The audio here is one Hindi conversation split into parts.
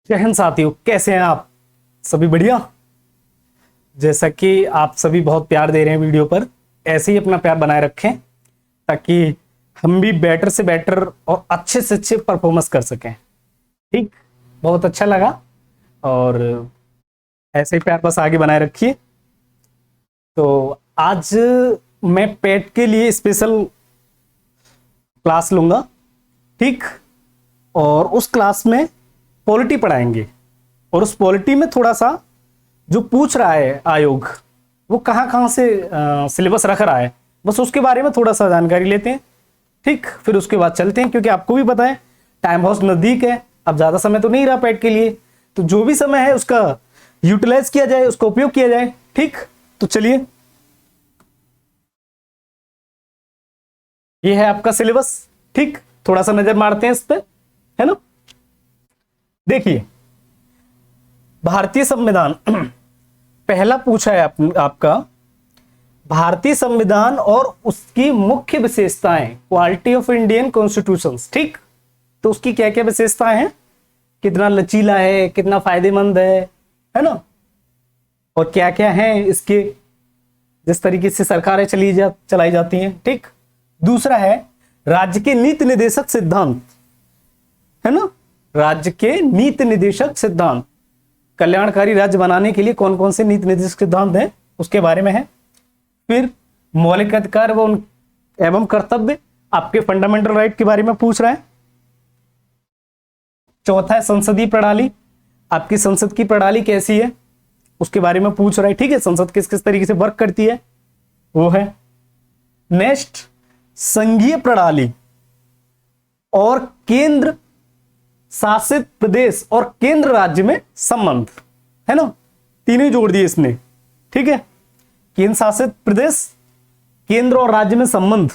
जय हिंद साथियों, कैसे हैं आप सभी? बढ़िया। जैसा कि आप सभी बहुत प्यार दे रहे हैं वीडियो पर, ऐसे ही अपना प्यार बनाए रखें ताकि हम भी बेटर से बेटर और अच्छे से अच्छे परफॉर्मेंस कर सकें। ठीक, बहुत अच्छा लगा और ऐसे ही प्यार बस आगे बनाए रखिए। तो आज मैं पेट के लिए स्पेशल क्लास लूंगा, ठीक, और उस क्लास में पॉलिटी पढ़ाएंगे और उस पॉलिटी में थोड़ा सा जो पूछ रहा है आयोग, वो कहाँ कहाँ से सिलेबस रख रहा है, बस उसके बारे में थोड़ा सा जानकारी लेते हैं। ठीक, फिर उसके बाद चलते हैं, क्योंकि आपको भी पता है टाइम बहुत नज़दीक है। अब ज़्यादा समय तो नहीं रहा पेट के लिए, तो जो भी समय है उसका यूटिलाइज किया जाए, उसका उपयोग किया जाए। ठीक, तो चलिए, ये है आपका सिलेबस। ठीक, थोड़ा सा नजर मारते हैं इस पे, है ना। देखिए, भारतीय संविधान पहला पूछा है आपका, भारतीय संविधान और उसकी मुख्य विशेषताएं, क्वालिटी ऑफ इंडियन कॉन्स्टिट्यूशंस। ठीक, तो उसकी क्या क्या विशेषताएं हैं, कितना लचीला है, कितना फायदेमंद है ना, और क्या क्या है इसके, जिस तरीके से सरकारें चलाई जाती हैं। ठीक, दूसरा है राज्य के नीति निर्देशक सिद्धांत, है ना, राज्य के नीति निर्देशक सिद्धांत, कल्याणकारी राज्य बनाने के लिए कौन कौन से नीति निर्देशक सिद्धांत हैं उसके बारे में है। फिर मौलिक अधिकार एवं कर्तव्य, आपके फंडामेंटल राइट के बारे में पूछ रहा है। चौथा है संसदीय प्रणाली, आपकी संसद की प्रणाली कैसी है उसके बारे में पूछ रहा है। ठीक है, संसद किस किस तरीके से वर्क करती है वो है। नेक्स्ट, संघीय प्रणाली और केंद्र शासित प्रदेश और केंद्र राज्य में संबंध, है ना, तीनों जोड़ दिए इसने। ठीक है, केंद्र शासित प्रदेश, केंद्र और राज्य में संबंध,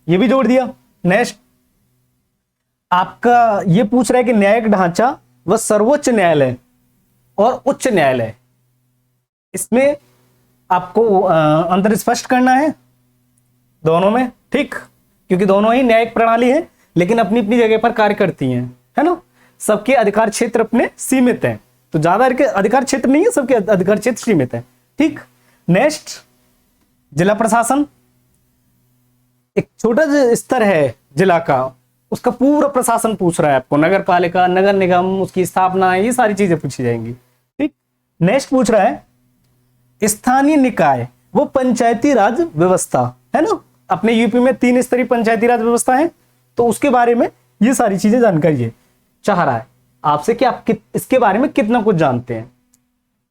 ये भी जोड़ दिया। नेक्स्ट, आपका ये पूछ रहा है कि न्यायिक ढांचा व सर्वोच्च न्यायालय और उच्च न्यायालय, इसमें आपको अंतर स्पष्ट करना है दोनों में। ठीक, क्योंकि दोनों ही न्यायिक प्रणाली है लेकिन अपनी अपनी जगह पर कार्य करती हैं, है ना। सबके अधिकार क्षेत्र अपने सीमित हैं, तो ज्यादा अधिकार क्षेत्र नहीं है, सबके अधिकार क्षेत्र सीमित है। ठीक, नेक्स्ट, जिला प्रशासन, एक छोटा स्तर है जिला का, उसका पूरा प्रशासन पूछ रहा है आपको, नगर पालिका, नगर निगम, उसकी स्थापना, ये सारी चीजें पूछी जाएंगी। ठीक, नेक्स्ट पूछ रहा है स्थानीय निकाय वो पंचायती राज व्यवस्था, है ना, अपने यूपी में 3 स्तरीय पंचायती राज व्यवस्था है, तो उसके बारे में ये सारी चीजें जानकारी है। चाह रहा है आपसे कि आप इसके बारे में कितना कुछ जानते हैं।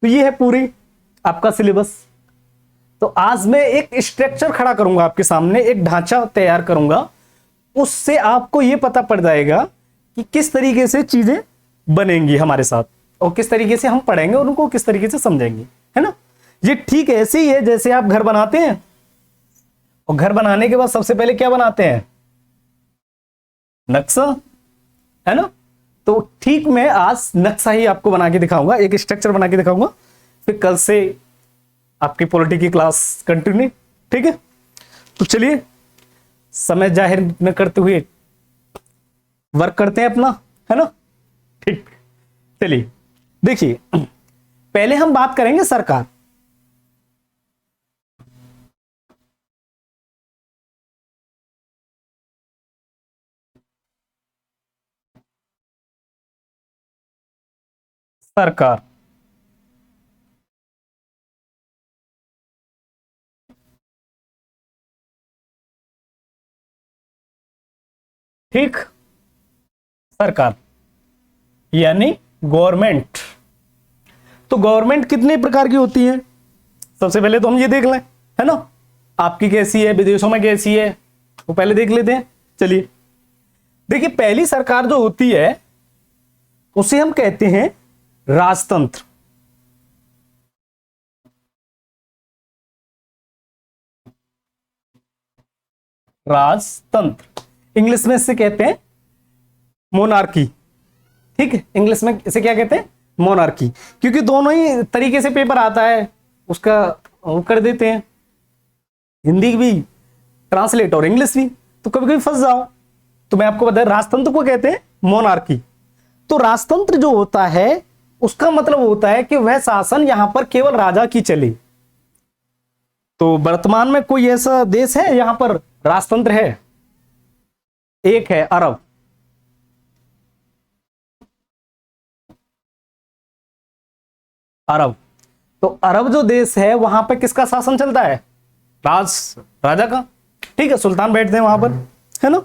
तो ये है पूरी आपका सिलेबस। तो आज मैं एक स्ट्रक्चर खड़ा करूंगा आपके सामने, एक ढांचा तैयार करूंगा, उससे आपको यह पता पड़ जाएगा कि किस तरीके से चीजें बनेंगी हमारे साथ और किस तरीके से हम पढ़ेंगे और उनको किस तरीके से समझेंगे, है ना। ये ठीक ऐसे ही है जैसे आप घर बनाते हैं और घर बनाने के बाद सबसे पहले क्या बनाते हैं, नक्शा, है ना। तो ठीक, मैं आज नक्शा ही आपको बना के दिखाऊंगा, एक स्ट्रक्चर बना के दिखाऊंगा, फिर कल से आपकी पॉलिटी की क्लास कंटिन्यू। ठीक है, तो चलिए समय जाहिर न करते हुए वर्क करते हैं अपना, है ना। ठीक, चलिए देखिए, पहले हम बात करेंगे सरकार। सरकार, ठीक, सरकार यानी गवर्नमेंट। तो गवर्नमेंट कितने प्रकार की होती है, सबसे पहले तो हम ये देख लें, है ना, आपकी कैसी है, विदेशों में कैसी है, वो पहले देख लेते हैं। चलिए देखिए, पहली सरकार जो होती है उसे हम कहते हैं राजतंत्र। राजतंत्र इंग्लिश में इसे कहते हैं मोनार्की। ठीक है, इंग्लिश में इसे क्या कहते हैं, मोनार्की, क्योंकि दोनों ही तरीके से पेपर आता है उसका वो कर देते हैं, हिंदी भी ट्रांसलेट और इंग्लिश भी, तो कभी कभी फंस जाओ। तो मैं आपको बता, राजतंत्र को कहते हैं मोनार्की। तो राजतंत्र जो होता है उसका मतलब होता है कि वह शासन यहां पर केवल राजा की चले। तो वर्तमान में कोई ऐसा देश है यहां पर राजतंत्र है? एक है, अरब। अरब, तो अरब जो देश है वहां पे किसका शासन चलता है? राजा का। ठीक है, सुल्तान बैठते हैं वहां पर, है ना।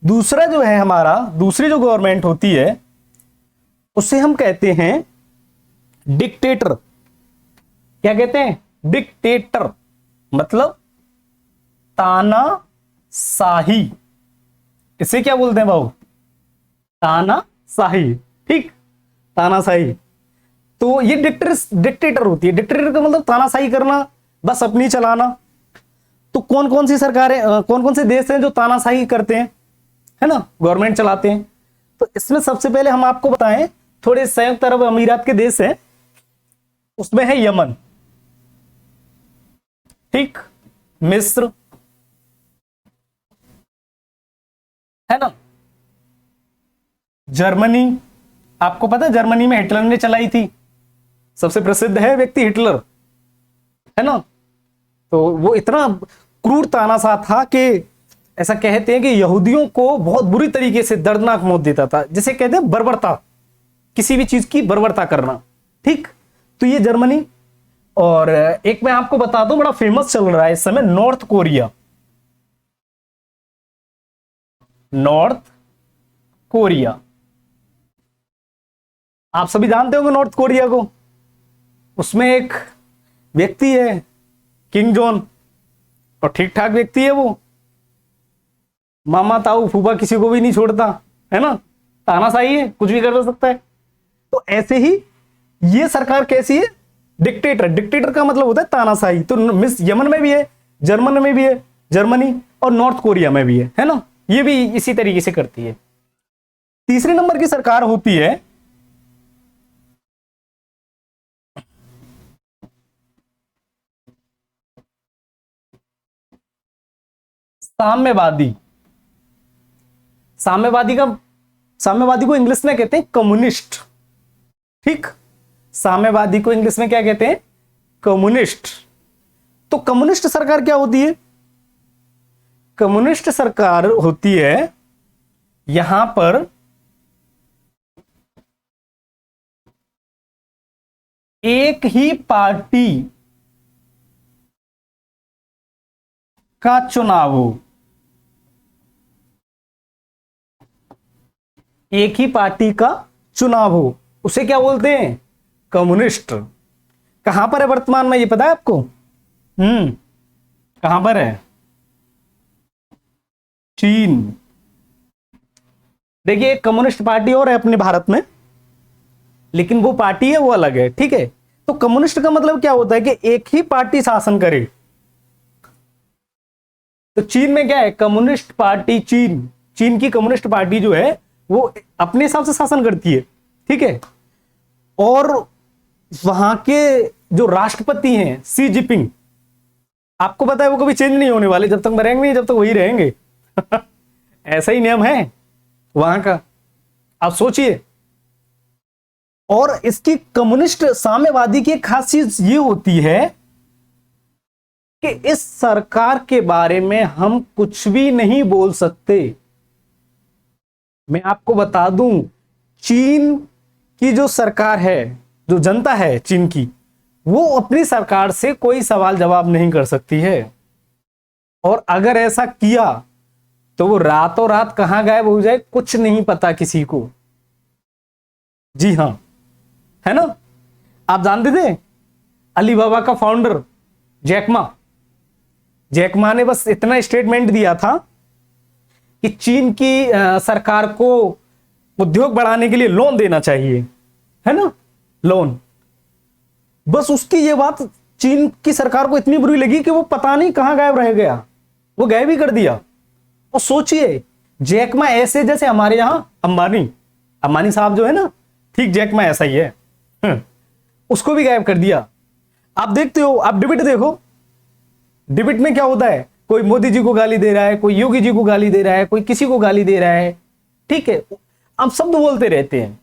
दूसरा जो है हमारा, दूसरी जो गवर्नमेंट होती है उसे हम कहते हैं डिक्टेटर। क्या कहते हैं? डिक्टेटर, मतलब तानाशाही। इसे क्या बोलते हैं भाऊ? तानाशाही। ठीक, तानाशाही। तो ये डिक्टेटर होती है। डिक्टेटर का मतलब तानाशाही करना, बस अपनी चलाना। तो कौन कौन सी सरकारें, कौन कौन से देश हैं जो तानाशाही करते हैं, है ना, गवर्नमेंट चलाते हैं? तो इसमें सबसे पहले हम आपको बताएं, थोड़े संयुक्त अरब अमीरात के देश हैं, उसमें है यमन, ठीक, मिस्र, है ना, जर्मनी। आपको पता है जर्मनी में हिटलर ने चलाई थी, सबसे प्रसिद्ध है व्यक्ति हिटलर, है ना। तो वो इतना क्रूर तानाशाह था कि ऐसा कहते हैं कि यहूदियों को बहुत बुरी तरीके से दर्दनाक मौत देता था, जिसे कहते हैं बर्बरता, किसी भी चीज की बर्बरता करना। ठीक, तो ये जर्मनी। और एक मैं आपको बता दूं, बड़ा फेमस चल रहा है इस समय, नॉर्थ कोरिया। नॉर्थ कोरिया, आप सभी जानते होंगे नॉर्थ कोरिया को। उसमें एक व्यक्ति है किंग जॉन, और ठीक ठाक व्यक्ति है वो, मामा ताऊ फूफा किसी को भी नहीं छोड़ता, है ना, तानाशाही है, कुछ भी कर सकता है। तो ऐसे ही ये सरकार कैसी है? डिक्टेटर। डिक्टेटर का मतलब होता है तानाशाही। तो मिस यमन में भी है, जर्मन में भी है, जर्मनी, और नॉर्थ कोरिया में भी है ना, ये भी इसी तरीके से करती है। तीसरे नंबर की सरकार होती है साम्यवादी। साम्यवादी को इंग्लिश में कहते हैं कम्युनिस्ट। ठीक, साम्यवादी को इंग्लिश में क्या कहते हैं? कम्युनिस्ट। तो कम्युनिस्ट सरकार क्या होती है? कम्युनिस्ट सरकार होती है यहां पर एक ही पार्टी का चुनाव हो, एक ही पार्टी का चुनाव हो, उसे क्या बोलते हैं? कम्युनिस्ट। कहां पर है वर्तमान में, ये पता है आपको? कहां पर है? चीन। देखिए, एक कम्युनिस्ट पार्टी और है अपने भारत में, लेकिन वो पार्टी है वो अलग है। ठीक है, तो कम्युनिस्ट का मतलब क्या होता है कि एक ही पार्टी शासन करे। तो चीन में क्या है? कम्युनिस्ट पार्टी, चीन की कम्युनिस्ट पार्टी जो है वो अपने हिसाब से शासन करती है। ठीक है, और वहां के जो राष्ट्रपति हैं सी जिनपिंग, आपको पता है वो कभी चेंज नहीं होने वाले, जब तक मरेंगे नहीं जब तक वही रहेंगे। ऐसा ही नियम है वहां का, आप सोचिए। और इसकी कम्युनिस्ट साम्यवादी की एक खास चीज ये होती है कि इस सरकार के बारे में हम कुछ भी नहीं बोल सकते। मैं आपको बता दूं, चीन की जो सरकार है, जो जनता है चीन की, वो अपनी सरकार से कोई सवाल जवाब नहीं कर सकती है। और अगर ऐसा किया तो वो रातों रात कहां गायब हो जाए कुछ नहीं पता किसी को। जी हां, है ना। आप जानते थे अलीबाबा का फाउंडर जैकमा ने बस इतना स्टेटमेंट दिया था कि चीन की सरकार को उद्योग बढ़ाने के लिए लोन देना चाहिए, है ना, लोन। बस उसकी ये बात चीन की सरकार को इतनी बुरी लगी कि वो पता नहीं कहां गायब रह गया, वो गायब ही कर दिया। और सोचिए, जैकमा ऐसे जैसे हमारे यहां अंबानी साहब जो है ना, ठीक जैकमा ऐसा ही है। उसको भी गायब कर दिया। आप देखते हो, आप डिबेट देखो, डिबेट में क्या होता है, कोई मोदी जी को गाली दे रहा है, कोई योगी जी को गाली दे रहा है, कोई किसी को गाली दे रहा है। ठीक है, आप शब्द बोलते रहते हैं,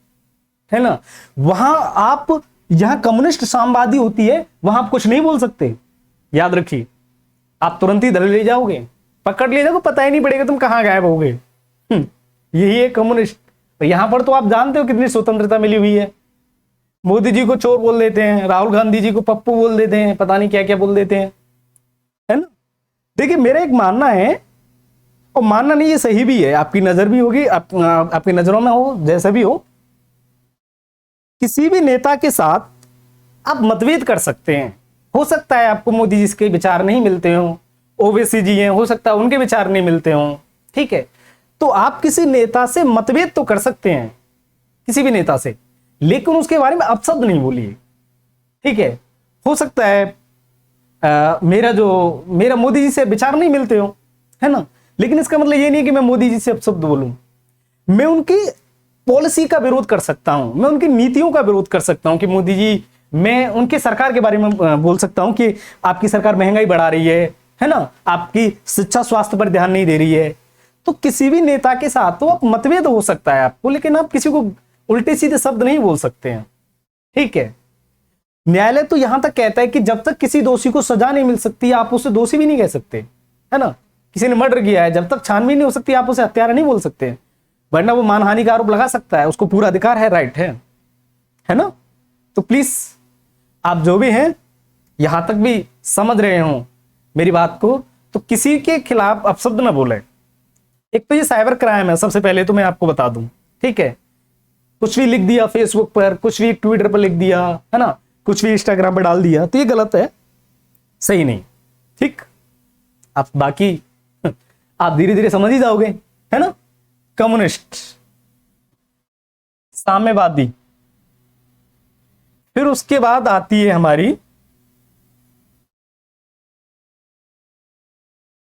है ना। वहां आप, यहां कम्युनिस्ट साम्यवादी होती है, वहां आप कुछ नहीं बोल सकते, याद रखिए। आप तुरंत ही धर ले जाओगे, पकड़ ले जाओगे, पता ही नहीं पड़ेगा तुम कहां गायब हो गए। यही है कम्युनिस्ट। तो यहां पर तो आप जानते हो कितनी स्वतंत्रता मिली हुई है। मोदी जी को चोर बोल देते हैं, राहुल गांधी जी को पप्पू बोल देते हैं, पता नहीं क्या क्या बोल देते हैं, है ना। देखिए मेरा एक मानना है, और मानना नहीं, ये सही भी है, आपकी नजर भी होगी, आपकी नजरों में हो जैसा भी हो, किसी भी नेता के साथ आप मतभेद कर सकते हैं। हो सकता है आपको मोदी जी के विचार नहीं मिलते हो, ओवैसी जी हैं, हो सकता है उनके विचार नहीं मिलते हो, ठीक है। तो आप किसी नेता से मतभेद तो कर सकते हैं, किसी भी नेता से, लेकिन उसके बारे में अपशब्द नहीं बोलिए, ठीक है। हो सकता है मेरा मोदी जी से विचार नहीं मिलते हो, है ना, लेकिन इसका मतलब ये नहीं है कि मैं मोदी जी से अपशब्द बोलूं। मैं उनकी पॉलिसी का विरोध कर सकता हूं, मैं उनकी नीतियों का विरोध कर सकता हूं कि मोदी जी, मैं उनकी सरकार के बारे में बोल सकता हूं कि आपकी सरकार महंगाई बढ़ा रही है ना, आपकी शिक्षा स्वास्थ्य पर ध्यान नहीं दे रही है। तो किसी भी नेता के साथ तो आप मतभेद हो सकता है आपको, लेकिन आप किसी को उल्टे सीधे शब्द नहीं बोल सकते हैं, ठीक है। न्यायालय तो यहां तक कहता है कि जब तक किसी दोषी को सजा नहीं मिल सकती, आप उसे दोषी भी नहीं कह सकते, है ना। किसी ने मर्डर किया है, जब तक छानबीन नहीं हो सकती, आप उसे हत्यारा नहीं बोल सकते, वरना वो मानहानि का आरोप लगा सकता है, उसको पूरा अधिकार है, राइट है ना। तो प्लीज आप जो भी हैं, यहां तक भी समझ रहे हो मेरी बात को, तो किसी के खिलाफ अपशब्द ना बोले। एक तो ये साइबर क्राइम है, सबसे पहले तो मैं आपको बता दूं, ठीक है। कुछ भी लिख दिया फेसबुक पर, कुछ भी ट्विटर पर लिख दिया, है ना, कुछ भी इंस्टाग्राम पर डाल दिया, तो ये गलत है, सही नहीं, ठीक। आप बाकी आप धीरे धीरे समझ ही जाओगे, है ना। कम्युनिस्ट, साम्यवादी, फिर उसके बाद आती है हमारी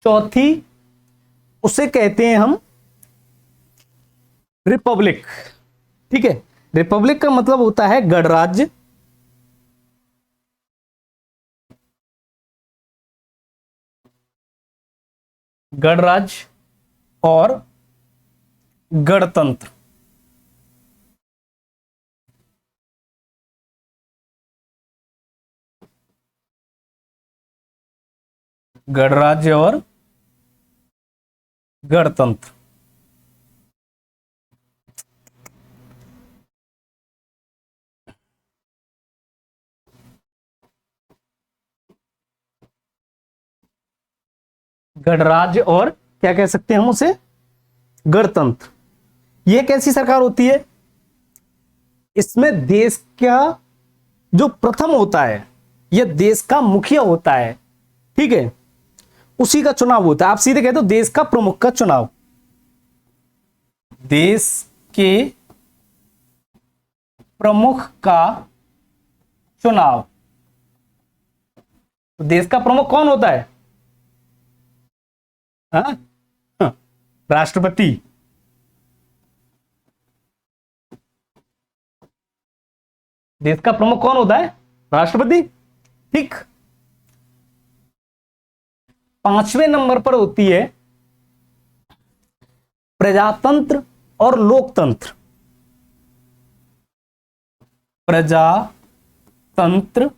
चौथी, उसे कहते हैं हम रिपब्लिक, ठीक है। रिपब्लिक का मतलब होता है गणराज्य, गणराज्य और गणतंत्र। गणराज्य और गणतंत्र। गणराज्य और क्या कह सकते हैं हम उसे, गणतंत्र। यह कैसी सरकार होती है, इसमें देश का जो प्रथम होता है, यह देश का मुखिया होता है, ठीक है, उसी का चुनाव होता है। आप सीधे कहते हो देश का प्रमुख का चुनाव, देश के प्रमुख का चुनाव। तो देश का प्रमुख कौन होता है, हाँ, राष्ट्रपति। देश का प्रमुख कौन होता है, राष्ट्रपति, ठीक। पांचवें नंबर पर होती है प्रजातंत्र और लोकतंत्र। प्रजातंत्र,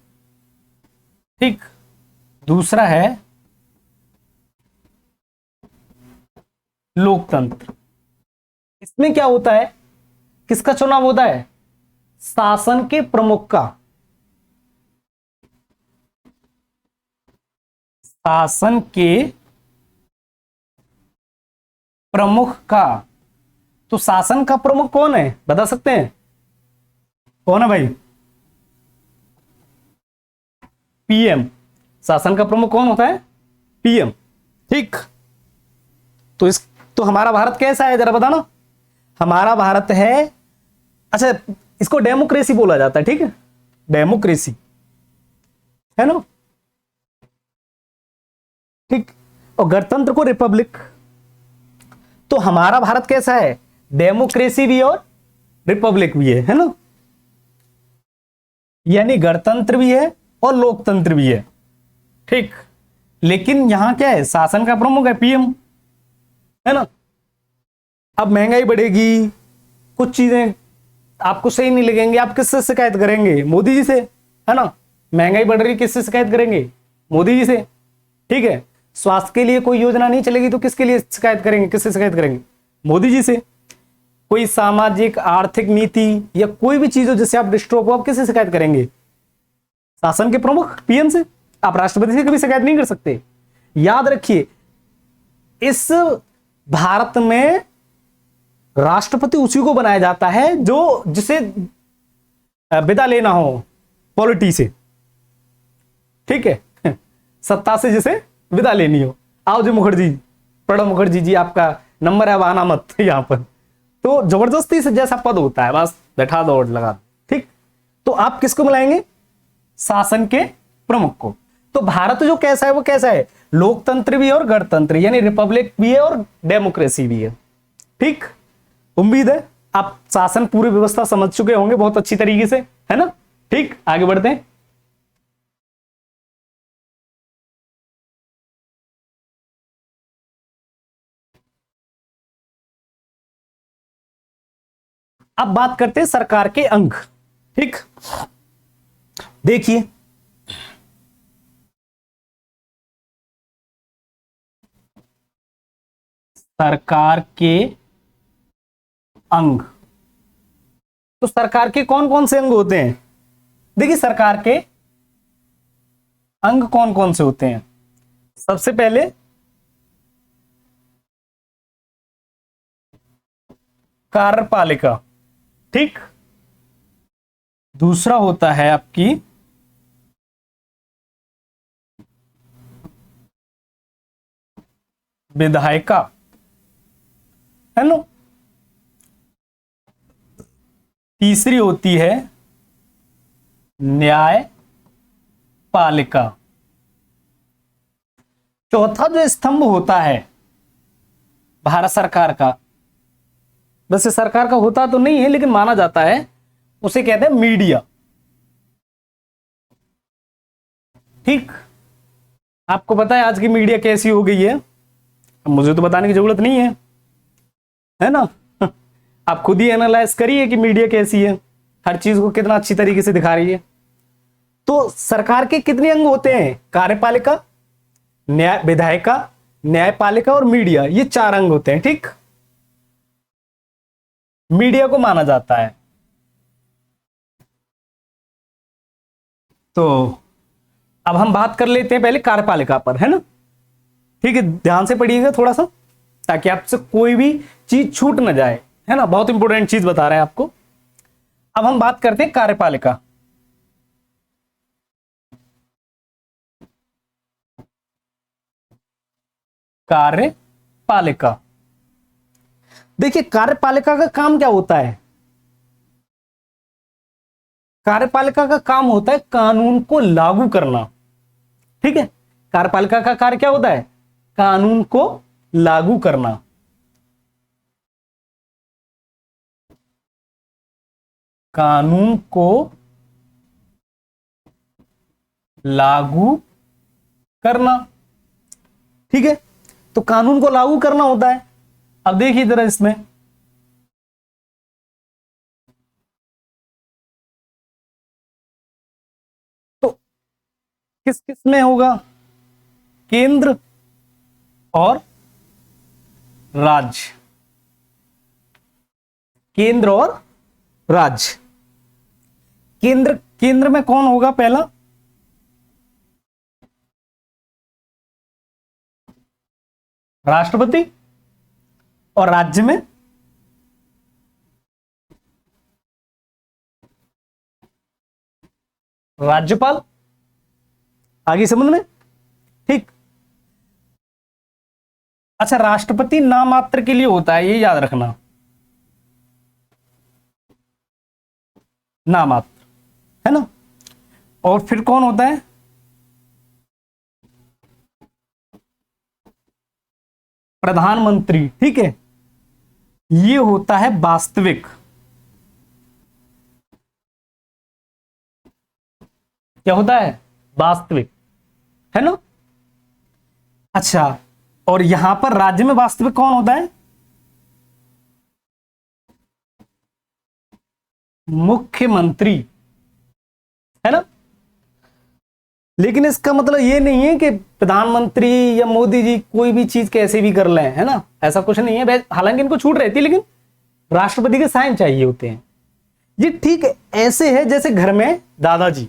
ठीक। दूसरा है लोकतंत्र। इसमें क्या होता है, किसका चुनाव होता है, शासन के प्रमुख का, शासन के प्रमुख का। तो शासन का प्रमुख कौन है, बता सकते हैं कौन है भाई, पीएम। शासन का प्रमुख कौन होता है, पीएम, ठीक। तो हमारा भारत कैसा है जरा बताना। हमारा भारत है, अच्छा इसको डेमोक्रेसी बोला जाता है, ठीक है, डेमोक्रेसी, है ना, ठीक। और गणतंत्र को रिपब्लिक। तो हमारा भारत कैसा है, डेमोक्रेसी भी और रिपब्लिक भी है ना, यानी गणतंत्र भी है और लोकतंत्र भी है, ठीक। लेकिन यहां क्या है, शासन का प्रमुख है पीएम, है ना। अब महंगाई बढ़ेगी, कुछ चीजें आपको सही नहीं लगेंगे, आप किससे शिकायत करेंगे? मोदी जी से, है ना। महंगाई बढ़ रही, किससे शिकायत करेंगे? मोदी जी से। ठीक है, स्वास्थ्य के लिए कोई योजना नहीं चलेगी तो किसके लिए शिकायत करेंगे, किससे शिकायत करेंगे? मोदी जी से। कोई सामाजिक आर्थिक नीति या कोई भी चीज हो जिससे आप डिस्टर्ब हो, आप किससे शिकायत करेंगे? शासन के प्रमुख पीएम से। आप राष्ट्रपति से कभी शिकायत नहीं कर सकते। याद रखिए, इस भारत में राष्ट्रपति उसी को बनाया जाता है जो जिसे विदा लेना हो पॉलिटी से। ठीक है, सत्ता से जिसे विदा लेनी हो। आओ जी मुखर्जी, प्रणब मुखर्जी जी, आपका नंबर है, अब आना मत यहां पर। तो जबरदस्ती से जैसा पद होता है, बस बैठा दो और लगा दो। ठीक, तो आप किसको बुलाएंगे? शासन के प्रमुख को। तो भारत जो कैसा है वो कैसा है? लोकतंत्र भी है और गणतंत्र, यानी रिपब्लिक भी है और डेमोक्रेसी भी है। ठीक, उम्मीद है आप शासन पूरी व्यवस्था समझ चुके होंगे बहुत अच्छी तरीके से, है ना। ठीक, आगे बढ़ते हैं। अब बात करते हैं सरकार के अंग। ठीक, देखिए सरकार के अंग, तो सरकार के कौन कौन से अंग होते हैं? देखिए सरकार के अंग कौन कौन से होते हैं। सबसे पहले कार्यपालिका। ठीक, दूसरा होता है आपकी विधायिका, है ना। तीसरी होती है न्यायपालिका। चौथा जो स्तंभ होता है भारत सरकार का, वैसे सरकार का होता तो नहीं है लेकिन माना जाता है, उसे कहते हैं मीडिया। ठीक, आपको पता है आज की मीडिया कैसी हो गई है, मुझे तो बताने की जरूरत नहीं है ना। आप खुद ही एनालाइज करिए कि मीडिया कैसी है, हर चीज को कितना अच्छी तरीके से दिखा रही है। तो सरकार के कितने अंग होते हैं? कार्यपालिका, न्याय विधायिका, न्यायपालिका और मीडिया, ये 4 अंग होते हैं। ठीक, मीडिया को माना जाता है। तो अब हम बात कर लेते हैं पहले कार्यपालिका पर, है ना। ठीक है, ध्यान से पढ़िएगा थोड़ा सा ताकि आपसे कोई भी चीज छूट ना जाए, है ना। बहुत इंपॉर्टेंट चीज बता रहे हैं आपको। अब हम बात करते हैं कार्यपालिका। कार्यपालिका, देखिए कार्यपालिका का काम क्या होता है? कार्यपालिका का काम होता है कानून को लागू करना। ठीक है, कार्यपालिका का कार्य क्या होता है? कानून को लागू करना। कानून को लागू करना। ठीक है, तो कानून को लागू करना होता है। अब देखिए जरा इसमें, तो किस किस में होगा? केंद्र और राज्य। केंद्र और राज्य। केंद्र, केंद्र में कौन होगा? पहला राष्ट्रपति, और राज्य में राज्यपाल। आगे समझ में? ठीक, अच्छा राष्ट्रपति नाम मात्र के लिए होता है, ये याद रखना, नाम मात्र, है ना। और फिर कौन होता है? प्रधानमंत्री। ठीक है, ये होता है वास्तविक। क्या होता है? वास्तविक, है ना। अच्छा, और यहां पर राज्य में वास्तविक कौन होता है? मुख्यमंत्री, है ना। लेकिन इसका मतलब ये नहीं है कि प्रधानमंत्री या मोदी जी कोई भी चीज कैसे भी कर लें, है ना, ऐसा कुछ नहीं है। हालांकि इनको छूट रहती है, लेकिन राष्ट्रपति के साइन चाहिए होते हैं। ये ठीक ऐसे है जैसे घर में दादाजी,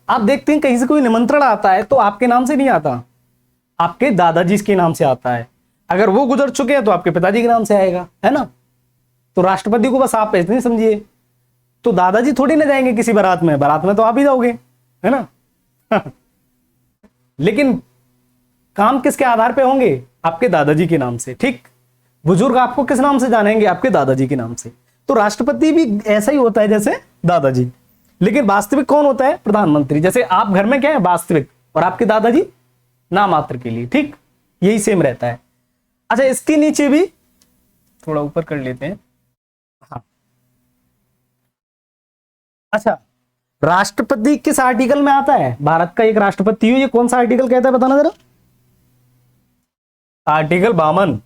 आप देखते हैं कहीं से कोई निमंत्रण आता है तो आपके नाम से नहीं आता, आपके दादाजी के नाम से आता है। अगर वो गुजर चुके हैं तो आपके पिताजी के नाम से आएगा, है ना। तो राष्ट्रपति को बस आप ऐसे नहीं समझिए, तो दादाजी थोड़ी ना जाएंगे किसी बारात में, बारात में तो आप ही जाओगे, है ना। लेकिन काम किसके आधार पे होंगे, आपके दादाजी के नाम से। ठीक, बुजुर्ग आपको किस नाम से जानेंगे, आपके दादाजी के नाम से। तो राष्ट्रपति भी ऐसा ही होता है जैसे दादाजी, लेकिन वास्तविक कौन होता है, प्रधानमंत्री। जैसे आप घर में क्या है, वास्तविक, और आपके दादाजी नाम मात्र के लिए। ठीक, यही सेम रहता है। अच्छा, इसके नीचे भी थोड़ा ऊपर कर लेते हैं। हाँ, अच्छा, राष्ट्रपति किस आर्टिकल में आता है, भारत का एक राष्ट्रपति हो, ये कौन सा आर्टिकल कहता है, बताना जरा। आर्टिकल 52।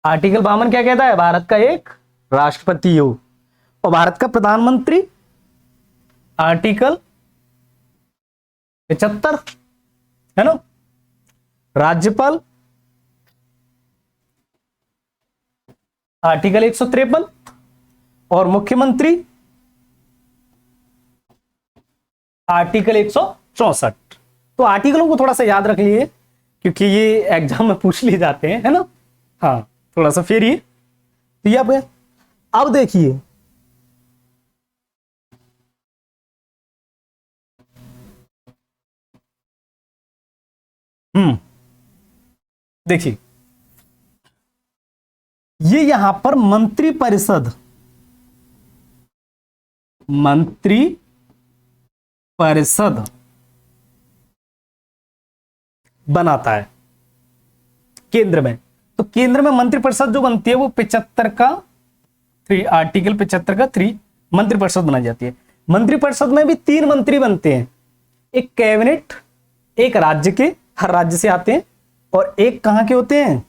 आर्टिकल 52 क्या कहता है, भारत का एक राष्ट्रपति हो। और भारत का प्रधानमंत्री आर्टिकल 75, है ना। राज्यपाल आर्टिकल 153 और मुख्यमंत्री आर्टिकल 164। तो आर्टिकलों को थोड़ा सा याद रख लिए, क्योंकि ये एग्जाम में पूछ लिए जाते हैं, है ना। हाँ, थोड़ा सा फिर ये तो ये आप, अब देखिए देखिए, ये यहां पर मंत्री परिषद, मंत्री परिषद बनाता है केंद्र में। तो केंद्र में मंत्री परिषद जो बनती है वो 75 का 3, आर्टिकल 75 का 3 मंत्री परिषद बनाई जाती है। मंत्री परिषद में भी 3 मंत्री बनते हैं, एक कैबिनेट, एक राज्य के, हर राज्य से आते हैं, और एक कहां के होते हैं,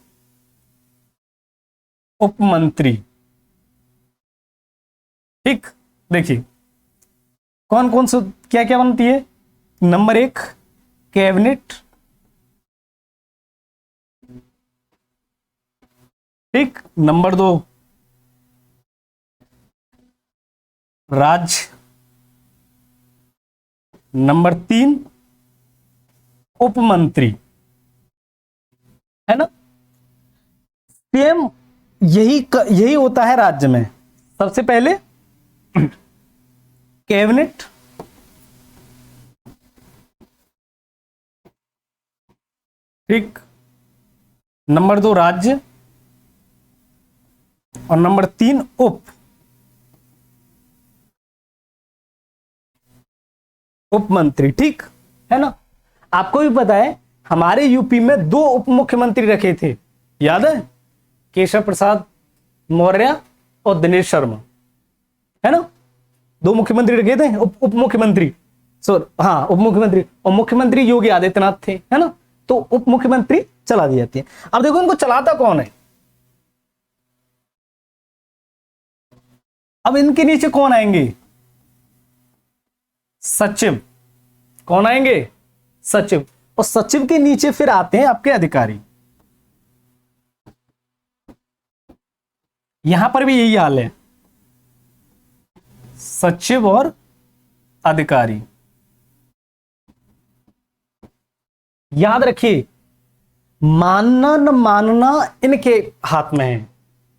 उप मंत्री। ठीक, देखिए कौन कौन से क्या क्या बनती है। नंबर 1 कैबिनेट, ठीक। नंबर 2 राज्य, नंबर 3 उप मंत्री, है ना। सेम यही होता है राज्य में। सबसे पहले कैबिनेट, ठीक। नंबर 2 राज्य, और नंबर 3 उप मंत्री, ठीक है ना। आपको भी पता है हमारे यूपी में 2 उप मुख्यमंत्री रखे थे, याद है, केशव प्रसाद मौर्य और दिनेश शर्मा, है ना। 2 मुख्यमंत्री रखे थे, उप मुख्यमंत्री, हाँ उप मुख्यमंत्री, और मुख्यमंत्री योगी आदित्यनाथ थे, है ना। तो उप मुख्यमंत्री चला दी जाती है। अब देखो इनको चलाता कौन है, अब इनके नीचे कौन आएंगे, सचिव। कौन आएंगे, सचिव। और सचिव के नीचे फिर आते हैं आपके अधिकारी। यहां पर भी यही हाल है, सचिव और अधिकारी। याद रखिए, मानना न मानना इनके हाथ में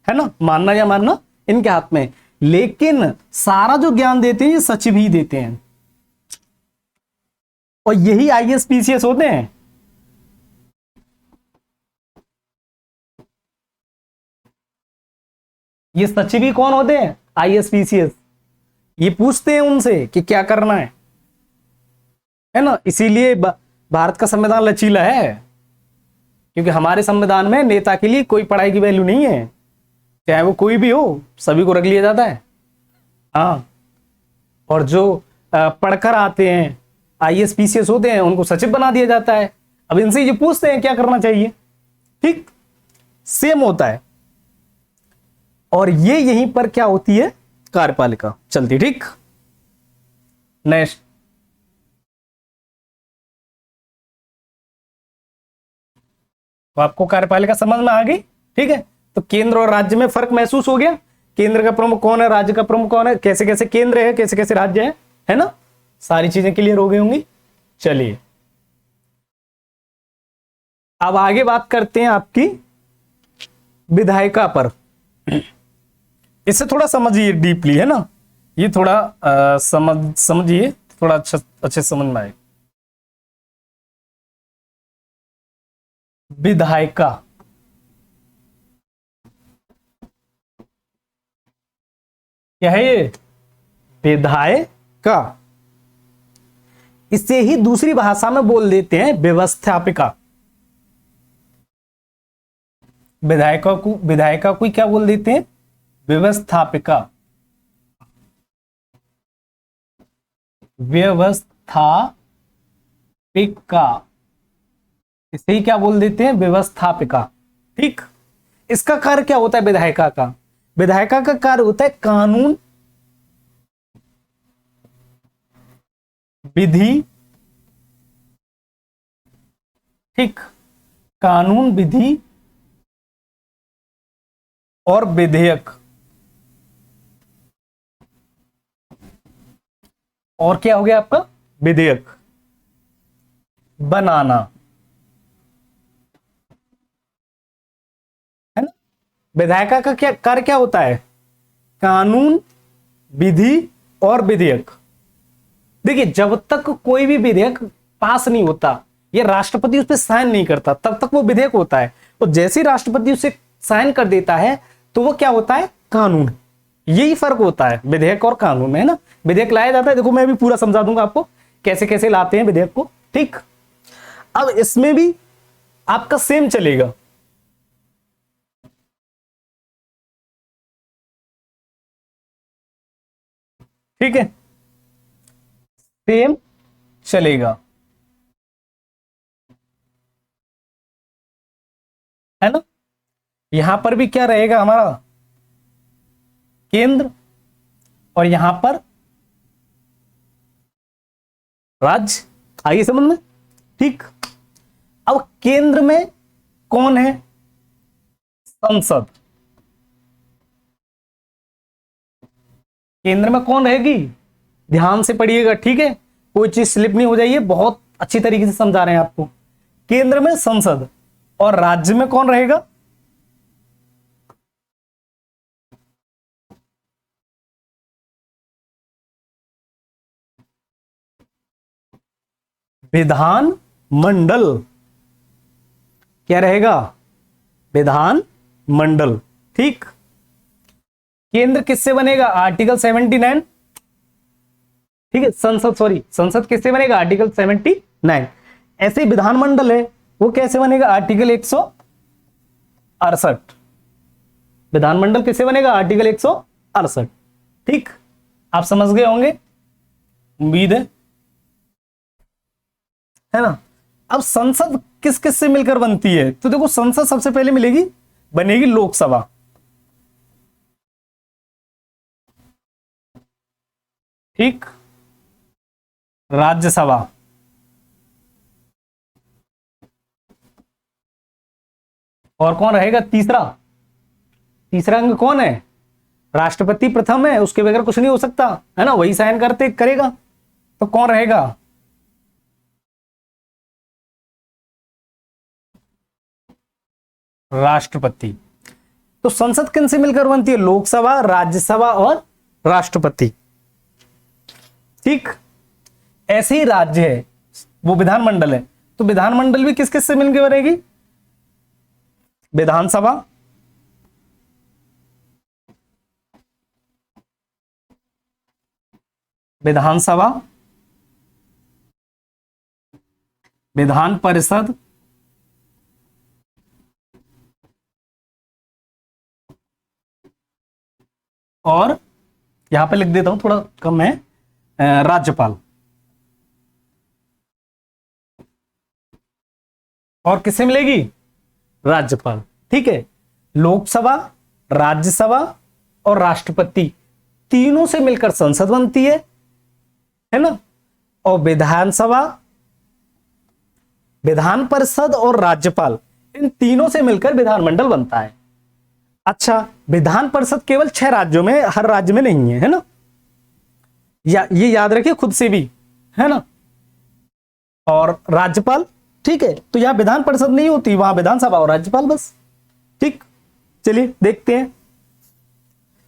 है ना, मानना या मानना इनके हाथ में, लेकिन सारा जो ज्ञान देते हैं ये सचिव ही देते हैं, और यही आईएएस पीसीएस होते हैं। ये सचिव ही कौन होते हैं, आईएएस पीसीएस। ये पूछते हैं उनसे कि क्या करना है ना। इसीलिए भारत का संविधान लचीला है, क्योंकि हमारे संविधान में नेता के लिए कोई पढ़ाई की वैल्यू नहीं है, चाहे वो कोई भी हो, सभी को रख लिया जाता है। हाँ, और जो पढ़कर आते हैं आईएएस पीसीएस होते हैं उनको सचिव बना दिया जाता है। अब इनसे ये पूछते हैं क्या करना चाहिए, ठीक सेम होता है। और ये यहीं पर क्या होती है, कार्यपालिका चलती। ठीक, नेक्स्ट, तो आपको कार्यपालिका समझ में आ गई। ठीक है, तो केंद्र और राज्य में फर्क महसूस हो गया। केंद्र का प्रमुख कौन है, राज्य का प्रमुख कौन है, कैसे कैसे केंद्र है, कैसे कैसे राज्य है ना, सारी चीजें क्लियर हो गई होंगी। चलिए अब आगे बात करते हैं आपकी विधायिका पर। इससे थोड़ा समझिए डीपली, है ना, ये थोड़ा समझिए, थोड़ा अच्छे समझ में आए। विधायिका क्या है, ये विधायिका, इसे ही दूसरी भाषा में बोल देते हैं व्यवस्थापिका। विधायिका को क्या बोल देते हैं, व्यवस्थापिका। व्यवस्थापिका, इसे ही क्या बोल देते हैं, व्यवस्थापिका। ठीक, इसका कार्य क्या होता है विधायिका का, विधायिका का कार्य होता है कानून, विधि, ठीक, कानून, विधि और विधेयक, और क्या हो गया आपका, विधेयक बनाना, है ना। विधायिका का क्या कार्य क्या होता है, कानून, विधि और विधेयक। देखिए जब तक कोई भी विधेयक पास नहीं होता, ये राष्ट्रपति उस पर साइन नहीं करता, तब तक वो विधेयक होता है। और जैसे ही राष्ट्रपति उसे साइन कर देता है तो वो क्या होता है, कानून। यही फर्क होता है विधेयक और कानून में, है ना। विधेयक लाया जाता है, देखो मैं भी पूरा समझा दूंगा आपको कैसे कैसे लाते हैं विधेयक को। ठीक, अब इसमें भी आपका सेम चलेगा। ठीक है, सेम चलेगा, है ना। यहां पर भी क्या रहेगा हमारा, केंद्र, और यहां पर राज्य। आइए समझ में। ठीक, अब केंद्र में कौन है, संसद। केंद्र में कौन रहेगी, ध्यान से पढ़िएगा, ठीक है, कोई चीज स्लिप नहीं हो जाइए, बहुत अच्छी तरीके से समझा रहे हैं आपको। केंद्र में संसद, और राज्य में कौन रहेगा, विधान मंडल। क्या रहेगा, विधान मंडल। ठीक, केंद्र किससे बनेगा, आर्टिकल 79। ठीक है, संसद किससे बनेगा, आर्टिकल 79। ऐसे ही विधानमंडल है, वो कैसे बनेगा, आर्टिकल 168। विधानमंडल किससे बनेगा, आर्टिकल 168। ठीक, आप समझ गए होंगे, उम्मीद है ना। अब संसद किस किस से मिलकर बनती है, तो देखो संसद सबसे पहले बनेगी लोकसभा। ठीक, राज्यसभा, और कौन रहेगा तीसरा, तीसरा अंग कौन है, राष्ट्रपति प्रथम है, उसके बगैर कुछ नहीं हो सकता, है ना, वही साइन करेगा। तो कौन रहेगा, राष्ट्रपति। तो संसद किन से मिलकर बनती है, लोकसभा, राज्यसभा और राष्ट्रपति। ठीक, ऐसे ही राज्य है, वो विधानमंडल है, तो विधानमंडल भी किस किस से मिलकर बनेगी, विधानसभा, विधानसभा, विधान परिषद, और यहां पे लिख देता हूं थोड़ा कम है, राज्यपाल। और किससे मिलेगी, राज्यपाल। ठीक है, लोकसभा, राज्यसभा और राष्ट्रपति तीनों से मिलकर संसद बनती है ना। और विधानसभा, विधान परिषद और राज्यपाल, इन तीनों से मिलकर विधानमंडल बनता है। अच्छा, विधान परिषद केवल 6 राज्यों में, हर राज्य में नहीं है ना, ये याद रखिए खुद से भी, है ना। और राज्यपाल, ठीक है, तो यहां विधान परिषद नहीं होती, वहां विधानसभा और राज्यपाल बस। ठीक, चलिए देखते हैं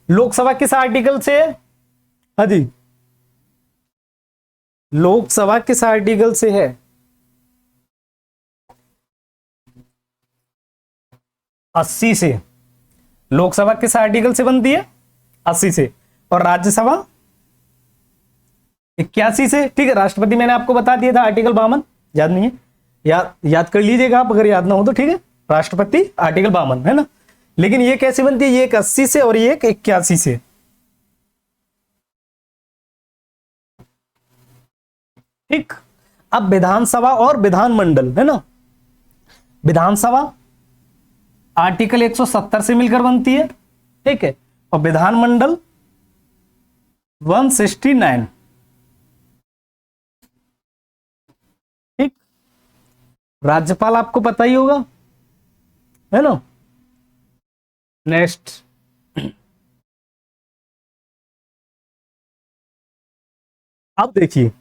लोकसभा किस आर्टिकल से है। हाँ जी, लोकसभा किस आर्टिकल से है? 80 से। लोकसभा किस आर्टिकल से बनती है? 80 से। और राज्यसभा 81 से। ठीक है, राष्ट्रपति मैंने आपको बता दिया था आर्टिकल 52, याद नहीं है, याद कर लीजिएगा आप अगर याद ना हो तो। ठीक है, राष्ट्रपति आर्टिकल 52 है ना। लेकिन ये कैसे बनती है? ये एक 80 से और ये एक 81 से। ठीक, अब विधानसभा और विधानमंडल, है ना। विधानसभा आर्टिकल 170 से मिलकर बनती है, ठीक है, और विधानमंडल 169। ठीक, राज्यपाल आपको पता ही होगा, है ना। नेक्स्ट, अब देखिए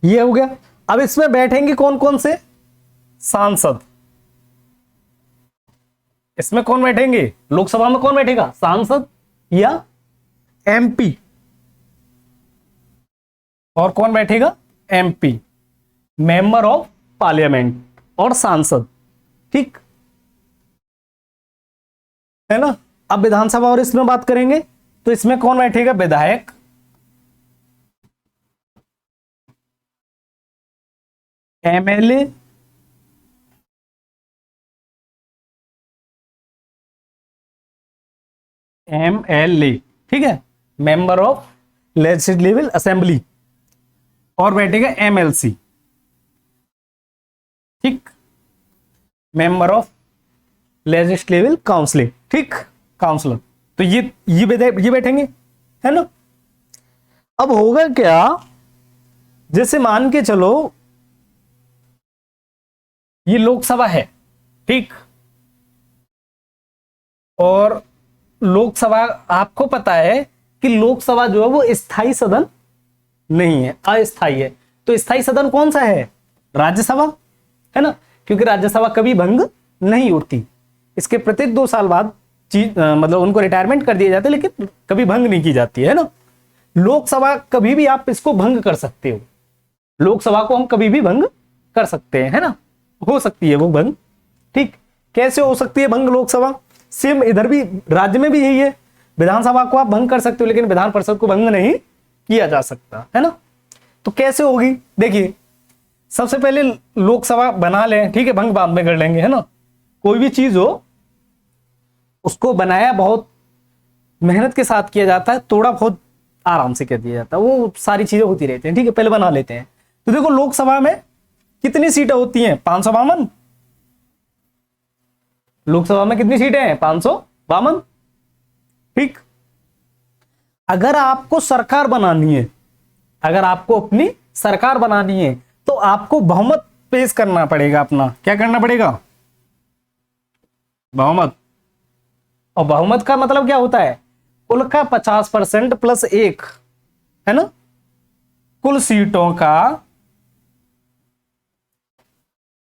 ये हो गया। अब इसमें बैठेंगे कौन कौन से? सांसद। इसमें कौन बैठेंगे? लोकसभा में कौन बैठेगा? सांसद या एमपी। और कौन बैठेगा? एमपी, मेंबर ऑफ पार्लियामेंट, और सांसद। ठीक है ना। अब विधानसभा और इसमें बात करेंगे तो इसमें कौन बैठेगा? विधायक, एमएलए, एमएलए, ठीक है, मेंबर ऑफ लेजिस्लेटिव असेंबली, और बैठेगा एमएलसी, ठीक, मेंबर ऑफ लेजिस्लेटिव काउंसिल, ठीक, काउंसलर। तो ये बैठेंगे, है ना। अब होगा क्या, जैसे मान के चलो ये लोकसभा है, ठीक, और लोकसभा आपको पता है कि लोकसभा जो है वो स्थायी सदन नहीं है, अस्थायी है। तो स्थायी सदन कौन सा है? राज्यसभा, है ना, क्योंकि राज्यसभा कभी भंग नहीं होती। इसके प्रत्येक 2 साल बाद मतलब उनको रिटायरमेंट कर दिया जाता है, लेकिन कभी भंग नहीं की जाती है ना। लोकसभा कभी भी आप इसको भंग कर सकते हो, लोकसभा को हम कभी भी भंग कर सकते हैं, है ना, हो सकती है वो भंग। ठीक, कैसे हो सकती है भंग लोकसभा? सेम इधर भी राज्य में भी यही है, विधानसभा को आप भंग कर सकते हो लेकिन विधान परिषद को भंग नहीं किया जा सकता, है ना। तो कैसे होगी? देखिए, सबसे पहले लोकसभा बना लें, ठीक है, भंग बाद में कर लेंगे, है ना। कोई भी चीज हो उसको बनाया बहुत मेहनत के साथ किया जाता है, थोड़ा बहुत आराम से कर दिया जाता है, वो सारी चीजें होती रहती हैं, ठीक है, पहले बना लेते हैं। तो देखो लोकसभा में कितनी सीटें होती हैं? 552। लोकसभा में कितनी सीटें हैं? 552। ठीक, अगर आपको सरकार बनानी है, अगर आपको अपनी सरकार बनानी है तो आपको बहुमत पेश करना पड़ेगा अपना। क्या करना पड़ेगा? बहुमत। और बहुमत का मतलब क्या होता है? कुल का 50% प्लस 1, है ना, कुल सीटों का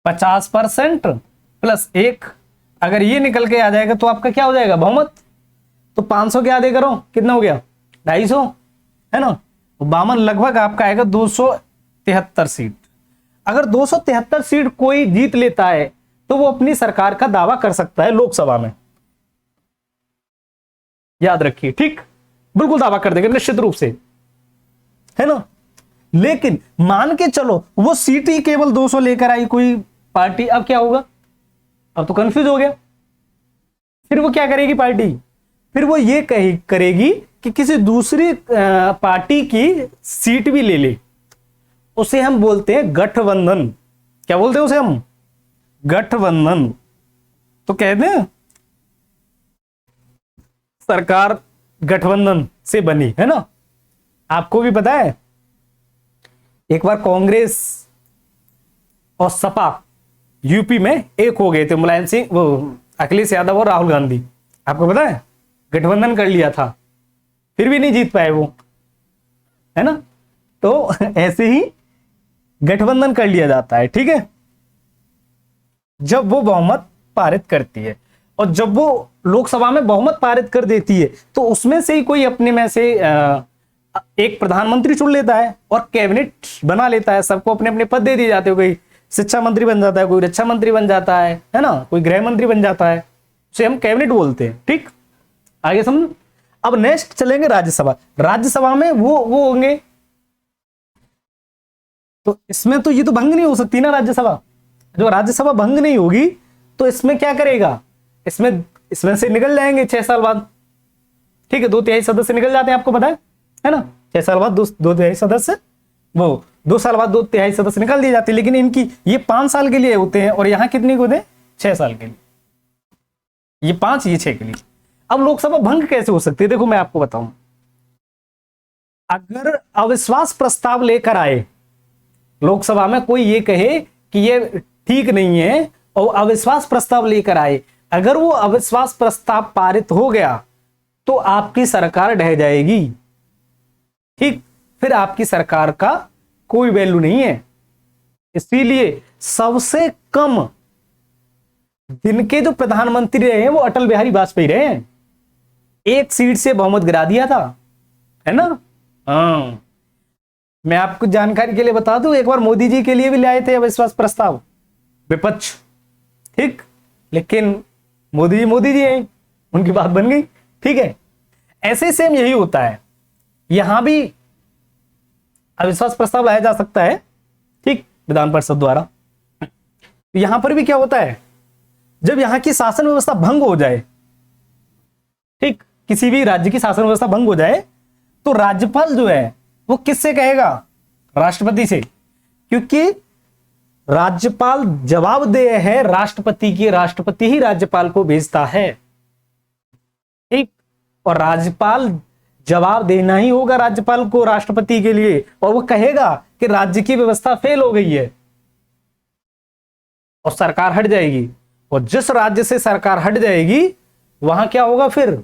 50% प्लस 1। अगर ये निकल के आ जाएगा तो आपका क्या हो जाएगा? बहुमत। तो 500 के आधे करो, कितना हो गया? 250, है ना। 52 लगभग आपका आएगा 273 सीट। अगर 273 सीट कोई जीत लेता है तो वो अपनी सरकार का दावा कर सकता है लोकसभा में, याद रखिए, ठीक, बिल्कुल दावा कर देगा निश्चित रूप से, है ना। लेकिन मान के चलो वो सीट ही केवल 200 लेकर आई कोई पार्टी, अब क्या होगा? अब तो कंफ्यूज हो गया। फिर वो क्या करेगी पार्टी? फिर वो ये करेगी कि किसी दूसरी पार्टी की सीट भी ले ले। उसे हम बोलते हैं गठबंधन। क्या बोलते हैं उसे हम? गठबंधन। तो कहते हैं सरकार गठबंधन से बनी है ना। आपको भी पता है एक बार कांग्रेस और सपा यूपी में एक हो गए थे, मुलायम सिंह, वो अखिलेश यादव और राहुल गांधी, आपको पता है, गठबंधन कर लिया था, फिर भी नहीं जीत पाए वो, है ना। तो ऐसे ही गठबंधन कर लिया जाता है, ठीक है, जब वो बहुमत पारित करती है। और जब वो लोकसभा में बहुमत पारित कर देती है तो उसमें से ही कोई अपने में से एक प्रधानमंत्री चुन लेता है और कैबिनेट बना लेता है, सबको अपने अपने पद दे दिए जाते हो, कोई शिक्षा मंत्री बन जाता है, कोई रक्षा मंत्री बन जाता है ना, कोई गृह मंत्री बन जाता है, उसे हम कैबिनेट बोलते हैं, ठीक। आगे समझ। अब नेक्स्ट चलेंगे राज्यसभा। राज्यसभा में वो होंगे, तो इसमें तो ये तो भंग नहीं हो सकती ना राज्यसभा। जो राज्यसभा भंग नहीं होगी तो इसमें क्या करेगा, इसमें से निकल जाएंगे 6 साल बाद, ठीक है, 2/3 सदस्य निकल जाते हैं, आपको पता है ना। 6 साल बाद 2/3 सदस्य, वो 2 साल बाद 2/3 सदस्य निकाल दिए जाते हैं। लेकिन इनकी ये 5 साल के लिए होते हैं और यहां कितने को होते हैं, 6 साल के लिए, ये 5 ये 6 के लिए। अब लोकसभा भंग कैसे हो सकती है, देखो मैं आपको बताऊं। अगर अविश्वास प्रस्ताव लेकर आए लोकसभा में, कोई ये कहे कि ये ठीक नहीं है और अविश्वास प्रस्ताव लेकर आए, अगर वो अविश्वास प्रस्ताव पारित हो गया तो आपकी सरकार ढह जाएगी, ठीक। फिर आपकी सरकार का कोई वैल्यू नहीं है। इसीलिए सबसे कम दिन के जो प्रधानमंत्री रहे हैं वो अटल बिहारी वाजपेयी रहे हैं, 1 सीट से बहुमत गिरा दिया था, है ना। हाँ, मैं आपको जानकारी के लिए बता दूं, एक बार मोदी जी के लिए भी लाए थे अविश्वास प्रस्ताव, विपक्ष, ठीक, लेकिन मोदी जी हैं, उनकी बात बन गई, ठीक है। ऐसे सेम यही होता है, यहां भी अविश्वास प्रस्ताव लाया जा सकता है, ठीक, विधान परिषद द्वारा। यहां पर भी क्या होता है, जब यहां की शासन व्यवस्था भंग हो जाए, ठीक, किसी भी राज्य की शासन व्यवस्था भंग हो जाए तो राज्यपाल जो है वो किससे कहेगा, राष्ट्रपति से, क्योंकि राज्यपाल जवाबदेह है राष्ट्रपति की, राष्ट्रपति ही राज्यपाल को भेजता है, ठीक। और राज्यपाल जवाब देना ही होगा राज्यपाल को राष्ट्रपति के लिए, और वो कहेगा कि राज्य की व्यवस्था फेल हो गई है और सरकार हट जाएगी। और जिस राज्य से सरकार हट जाएगी वहां क्या होगा फिर,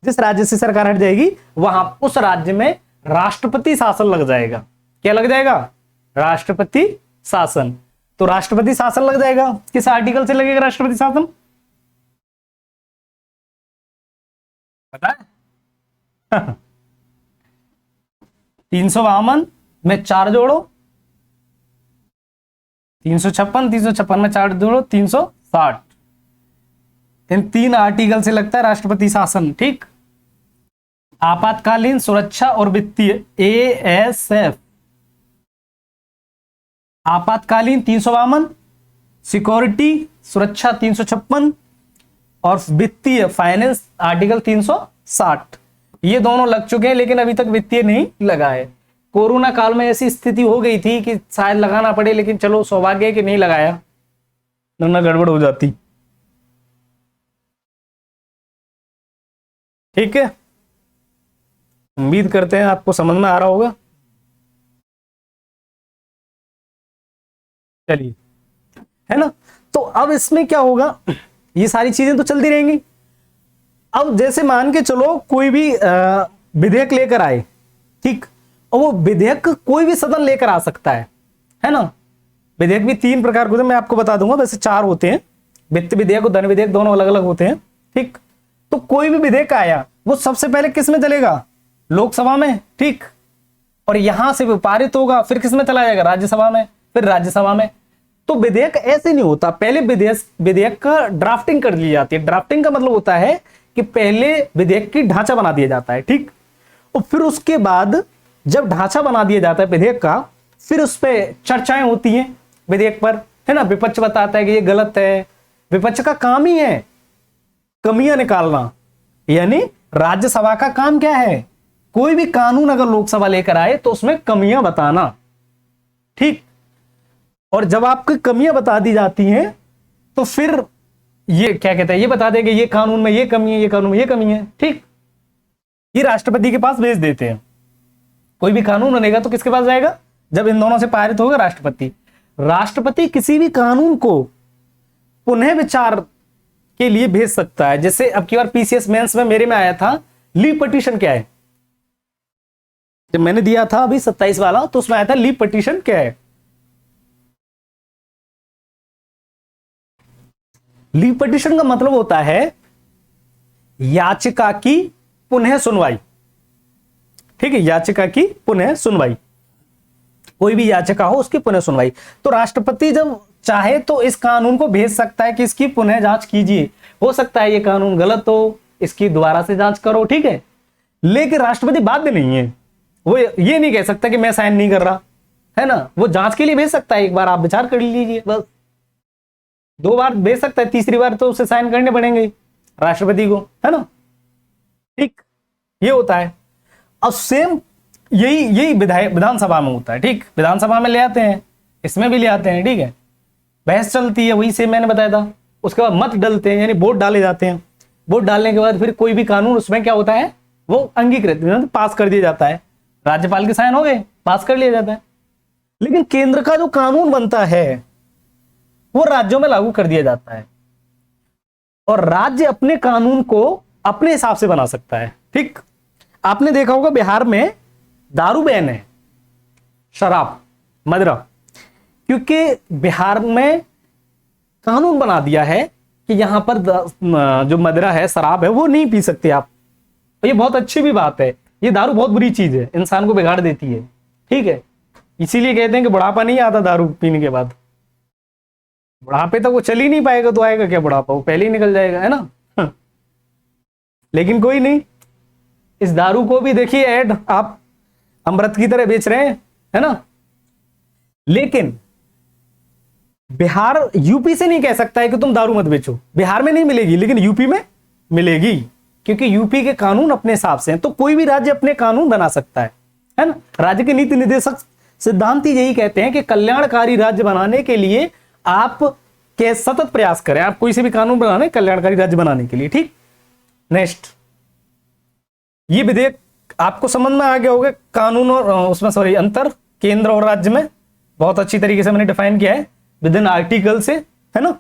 जिस राज्य से सरकार हट जाएगी वहां उस राज्य में राष्ट्रपति शासन लग जाएगा। क्या लग जाएगा, राष्ट्रपति शासन। तो राष्ट्रपति शासन लग जाएगा, किस आर्टिकल से लगेगा राष्ट्रपति शासन, पता है 352 में 4 जोड़ो, 356 में 4 जोड़ो 360, इन 3 आर्टिकल से लगता है राष्ट्रपति शासन, ठीक। आपातकालीन सुरक्षा और वित्तीय, ASF, आपातकालीन 352, सिक्योरिटी सुरक्षा 356 और वित्तीय फाइनेंस आर्टिकल 360, ये दोनों लग चुके हैं, लेकिन अभी तक वित्तीय नहीं लगा है। कोरोना काल में ऐसी स्थिति हो गई थी कि शायद लगाना पड़े, लेकिन चलो सौभाग्य है कि नहीं लगाया, वरना गड़बड़ हो जाती, ठीक है। उम्मीद करते हैं आपको समझ में आ रहा होगा। चलिए, है ना। तो अब इसमें क्या होगा, ये सारी चीजें तो चलती रहेंगी। अब जैसे मान के चलो कोई भी विधेयक लेकर आए, ठीक, और वो विधेयक कोई भी सदन लेकर आ सकता है ना। विधेयक भी 3 प्रकार के होते हैं, मैं आपको बता दूंगा, वैसे 4 होते हैं, वित्त विधेयक और धन विधेयक, दोनों अलग अलग होते हैं, ठीक। तो कोई भी विधेयक आया वो सबसे पहले किस में चलेगा, लोकसभा में, ठीक, और यहां से पारित होगा, फिर किस में चला जाएगा, राज्यसभा में, फिर राज्यसभा में। तो विधेयक ऐसे नहीं होता, पहले विधेयक का ड्राफ्टिंग कर ली जाती है। ड्राफ्टिंग का मतलब होता है कि पहले विधेयक की ढांचा बना दिया जाता है, ठीक, और फिर उसके बाद जब ढांचा बना दिया जाता है विधेयक का, फिर उस पर चर्चाएं होती हैं विधेयक पर, है ना। विपक्ष बताता है कि ये गलत है, विपक्ष का काम ही है कमियां निकालना, यानी राज्यसभा का काम क्या है, कोई भी कानून अगर लोकसभा लेकर आए तो उसमें कमियां बताना, ठीक। और जब आपकी कमियां बता दी जाती हैं तो फिर ये क्या कहते हैं, ये बता देंगे ये कानून में ये कमी है, ये कानून में ये कमी है, ठीक। ये राष्ट्रपति के पास भेज देते हैं। कोई भी कानून बनेगा तो किसके पास जाएगा, जब इन दोनों से पारित होगा राष्ट्रपति। राष्ट्रपति किसी भी कानून को पुनः विचार के लिए भेज सकता है। जैसे अब की बार पीसीएस मेंस में मेरे में आया था लीव पिटीशन क्या है, जब मैंने दिया था अभी 27 वाला तो उसमें आया था लीव पिटीशन क्या है। लीव पिटीशन का मतलब होता है याचिका की पुनः सुनवाई, ठीक है, याचिका की पुनः सुनवाई, कोई भी याचिका हो उसकी पुनः सुनवाई। तो राष्ट्रपति जब चाहे तो इस कानून को भेज सकता है कि इसकी पुनः जांच कीजिए, हो सकता है ये कानून गलत हो, इसकी दोबारा से जांच करो, ठीक है। लेकिन राष्ट्रपति बाध्य नहीं है, वो ये नहीं कह सकता कि मैं साइन नहीं कर रहा, है ना। वो जांच के लिए भेज सकता है, एक बार आप विचार कर लीजिए, बस 2 बार भेज सकता है, तीसरी बार तो उसे साइन करने पड़ेंगे राष्ट्रपति को, है ना, ठीक। ये होता है। अब सेम यही विधानसभा में होता है, ठीक। विधानसभा में ले आते हैं, इसमें भी ले आते हैं, ठीक है। बहस चलती है, वही सेम मैंने बताया था। उसके बाद मत डलते हैं, यानी वोट डाले जाते हैं। वोट डालने के बाद फिर कोई भी कानून उसमें क्या होता है, वो अंगीकृत पास कर दिया जाता है, राज्यपाल के साइन हो गए, पास कर लिया जाता है। लेकिन केंद्र का जो कानून बनता है वो राज्यों में लागू कर दिया जाता है, और राज्य अपने कानून को अपने हिसाब से बना सकता है, ठीक। आपने देखा होगा बिहार में दारू बैन है, शराब, मदिरा, क्योंकि बिहार में कानून बना दिया है कि यहां पर जो मदिरा है, शराब है, वो नहीं पी सकते आप। और ये बहुत अच्छी भी बात है, ये दारू बहुत बुरी चीज है, इंसान को बिगाड़ देती है, ठीक है। इसीलिए कहते हैं कि बुढ़ापा नहीं आता दारू पीने के बाद, बुढ़ापे तक वो चल ही नहीं पाएगा तो आएगा क्या बुढ़ापा, वो पहले ही निकल जाएगा, है ना। लेकिन कोई नहीं, इस दारू को भी देखिए ऐड आप अमृत की तरह बेच रहे हैं, है ना। लेकिन बिहार यूपी से नहीं कह सकता है कि तुम दारू मत बेचो, बिहार में नहीं मिलेगी, लेकिन यूपी में मिलेगी, क्योंकि यूपी के कानून अपने हिसाब से हैं। तो कोई भी राज्य अपने कानून बना सकता है ना। राज्य के नीति निर्देशक सिद्धांत ही यही कहते हैं कि कल्याणकारी राज्य बनाने के लिए आप के सतत प्रयास करें, आप कोई से भी कानून बनाने कल्याणकारी राज्य बनाने के लिए, ठीक। नेक्स्ट, ये विधेयक आपको समझ में आ गया होगा कानून और उसमें सॉरी अंतर केंद्र और राज्य में, बहुत अच्छी तरीके से मैंने डिफाइन किया है विद इन आर्टिकल से, है ना।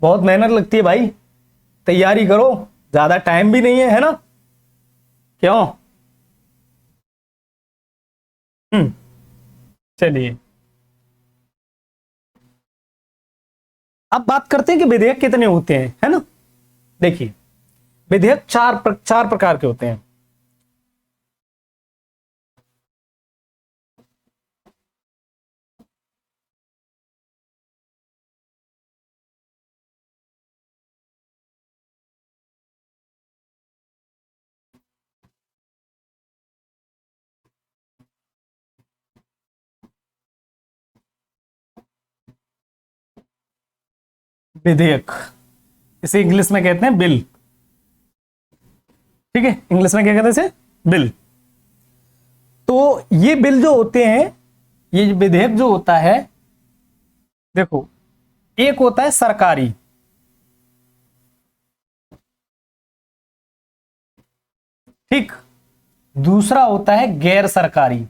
बहुत मेहनत लगती है भाई, तैयारी करो, ज्यादा टाइम भी नहीं है ना, क्यों। चलिए अब बात करते हैं कि विधेयक कितने होते हैं, है ना। देखिए विधेयक चार प्रकार के होते हैं। विधेयक, इसे इंग्लिश में कहते हैं बिल, ठीक है। इंग्लिश में क्या कहते हैं इसे, बिल। तो ये बिल जो होते हैं, ये विधेयक जो होता है, देखो एक होता है सरकारी, ठीक। दूसरा होता है गैर सरकारी,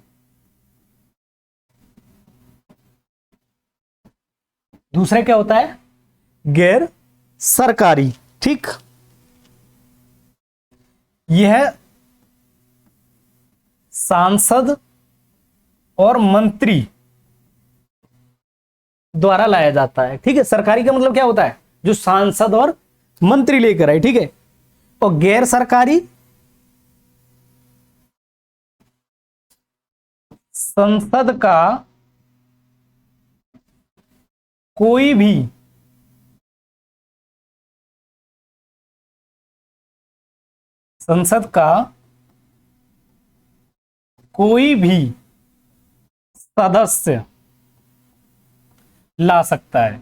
दूसरा क्या होता है, गैर सरकारी, ठीक। यह सांसद और मंत्री द्वारा लाया जाता है, ठीक है। सरकारी का मतलब क्या होता है, जो सांसद और मंत्री लेकर आए, ठीक है। और गैर सरकारी संसद का कोई भी संसद का कोई भी सदस्य ला सकता है,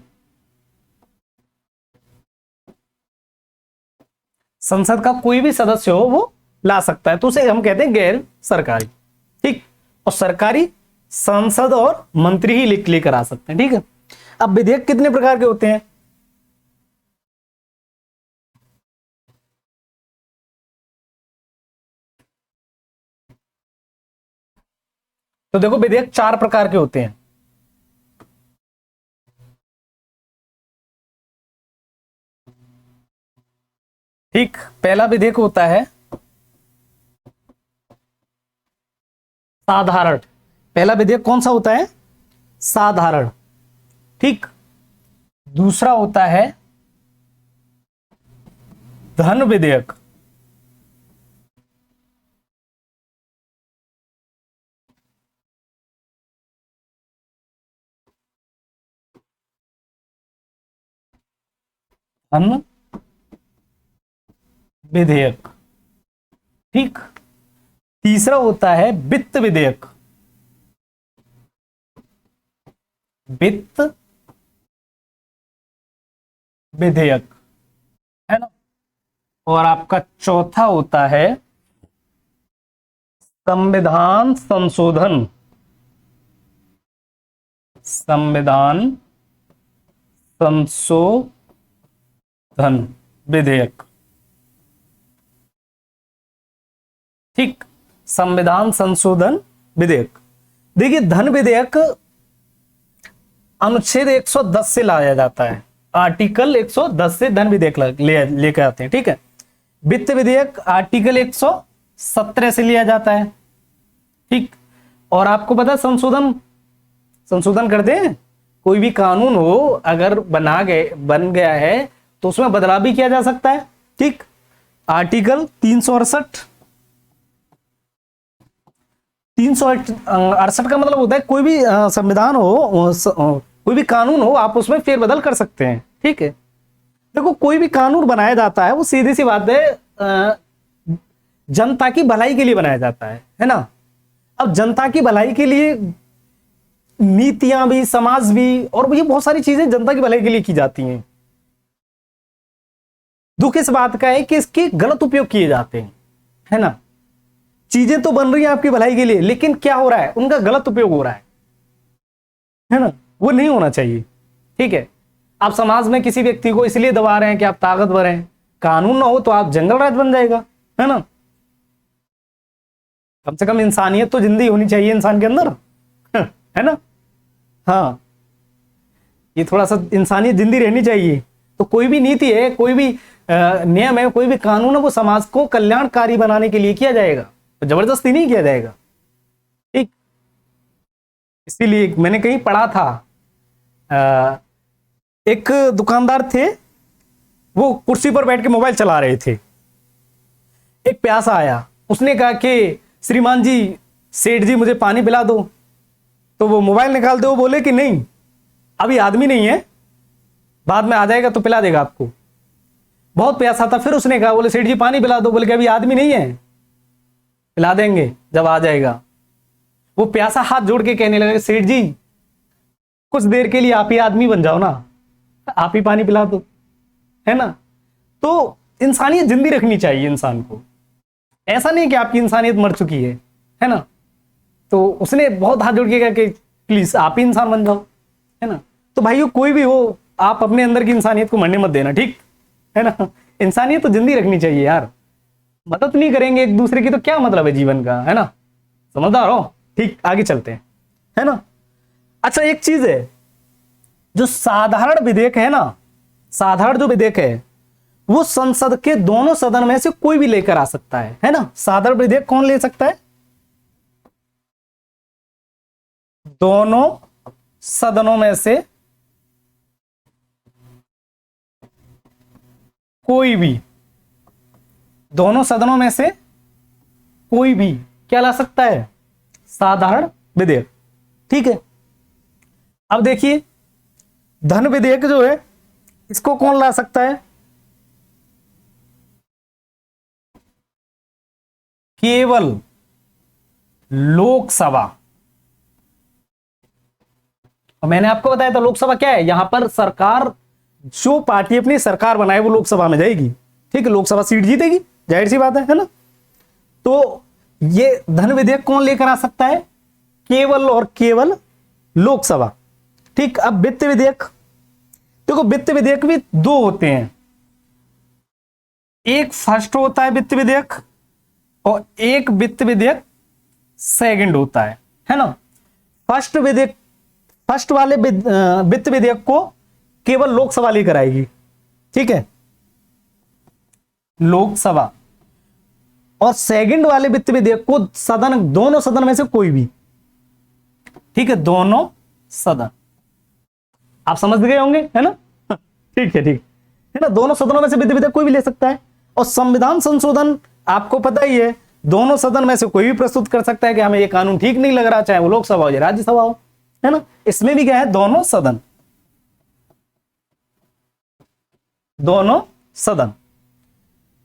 संसद का कोई भी सदस्य हो वो ला सकता है, तो उसे हम कहते हैं गैर सरकारी, ठीक। और सरकारी सांसद और मंत्री ही लेकर आ सकते हैं, ठीक है। अब विधेयक कितने प्रकार के होते हैं, तो देखो विधेयक 4 प्रकार के होते हैं। ठीक, पहला विधेयक होता है साधारण। पहला विधेयक कौन सा होता है? साधारण। ठीक, दूसरा होता है धन विधेयक। धन विधेयक। ठीक, तीसरा होता है वित्त विधेयक। वित्त विधेयक, है ना। और आपका चौथा होता है संविधान संशोधन। संविधान संशोधन विधेयक। ठीक, संविधान संशोधन विधेयक। देखिए, धन विधेयक अनुच्छेद 110 से लाया जाता है। आर्टिकल 110 से धन विधेयक लेकर आते हैं। ठीक है। वित्त विधेयक आर्टिकल 117 से लिया जाता है। ठीक, और आपको पता है संशोधन करते हैं। कोई भी कानून हो अगर बन गया है तो उसमें बदलाव भी किया जा सकता है। ठीक, आर्टिकल 368 का मतलब होता है कोई भी संविधान हो, कोई भी कानून हो, आप उसमें फेरबदल कर सकते हैं। ठीक है। देखो, कोई भी कानून बनाया जाता है वो सीधी सी बात है जनता की भलाई के लिए बनाया जाता है ना। अब जनता की भलाई के लिए नीतियां भी, समाज भी, और भी बहुत सारी चीजें जनता की भलाई के लिए की जाती हैं। दुख इस बात का है कि इसके गलत उपयोग किए जाते हैं, है ना। चीजें तो बन रही हैं आपकी भलाई के लिए, लेकिन क्या हो रहा है, उनका गलत उपयोग हो रहा है ना। वो नहीं होना चाहिए। ठीक है। आप समाज में किसी व्यक्ति को इसलिए दबा रहे हैं कि आप ताकतवर हैं। कानून ना हो तो आप जंगल राज बन जाएगा, है ना। कम से कम इंसानियत तो जिंदगी होनी चाहिए इंसान के अंदर, है ना। हाँ, ये थोड़ा सा इंसानियत जिंदी रहनी चाहिए। तो कोई भी नीति है, कोई भी नियम है, कोई भी कानून है, वो समाज को कल्याणकारी बनाने के लिए किया जाएगा, तो जबरदस्ती नहीं किया जाएगा। ठीक, इसीलिए मैंने कहीं पढ़ा था, एक दुकानदार थे, वो कुर्सी पर बैठ के मोबाइल चला रहे थे। एक प्यासा आया, उसने कहा कि श्रीमान जी, सेठ जी, मुझे पानी पिला दो। तो वो मोबाइल निकाल दे, वो बोले कि नहीं, अभी आदमी नहीं है, बाद में आ जाएगा तो पिला देगा आपको। बहुत प्यासा था, फिर उसने कहा, बोले सेठ जी पानी पिला दो। बोले कि अभी आदमी नहीं है, पिला देंगे जब आ जाएगा। वो प्यासा हाथ जोड़ के कहने लगा, सेठ जी कुछ देर के लिए आप ही आदमी बन जाओ ना, आप ही पानी पिला दो, है ना। तो इंसानियत जिंदी रखनी चाहिए इंसान को। ऐसा नहीं कि आपकी इंसानियत मर चुकी है ना। तो उसने बहुत हाथ जोड़ के कहा कि प्लीज आप ही इंसान बन जाओ, है ना। तो भाइयों, कोई भी हो, आप अपने अंदर की इंसानियत को मरने मत देना, ठीक है ना। इंसानियत तो जिंदी रखनी चाहिए यार। मदद नहीं करेंगे एक दूसरे की तो क्या मतलब है जीवन का, है ना। समझदार हो। ठीक, आगे चलते हैं, है ना। अच्छा, एक चीज है, जो साधारण विधेयक है ना, साधारण जो विधेयक है वो संसद के दोनों सदन में से कोई भी लेकर आ सकता है ना। साधारण विधेयक कौन ले सकता है? दोनों सदनों में से कोई भी, दोनों सदनों में से कोई भी क्या ला सकता है? साधारण विधेयक। ठीक है। अब देखिए, धन विधेयक जो है इसको कौन ला सकता है? केवल लोकसभा। और मैंने आपको बताया था लोकसभा क्या है, यहां पर सरकार, जो पार्टी अपनी सरकार बनाए वो लोकसभा में जाएगी। ठीक है, लोकसभा सीट जीतेगी, जाहिर सी बात है ना। तो ये धन विधेयक कौन लेकर आ सकता है? केवल और केवल लोकसभा। ठीक, अब वित्त विधेयक, देखो वित्त विधेयक भी दो होते हैं। एक फर्स्ट होता है वित्त विधेयक, और एक वित्त विधेयक सेकंड होता है ना। फर्स्ट वाले वित्त विधेयक को केवल लोकसभा लेकर आएगी, ठीक है, लोकसभा। और सेकंड वाले वित्त विधेयक को दोनों सदन में से कोई भी, ठीक है, दोनों सदन। आप समझ गए होंगे, है ना? ठीक है, ठीक है ना, दोनों सदनों में से वित्त विधेयक कोई भी ले सकता है। और संविधान संशोधन आपको पता ही है, दोनों सदन में से कोई भी प्रस्तुत कर सकता है कि हमें ये कानून ठीक नहीं लग रहा, चाहे वो लोकसभा हो या राज्यसभा हो, है ना। इसमें भी क्या है, दोनों सदन, दोनों सदन।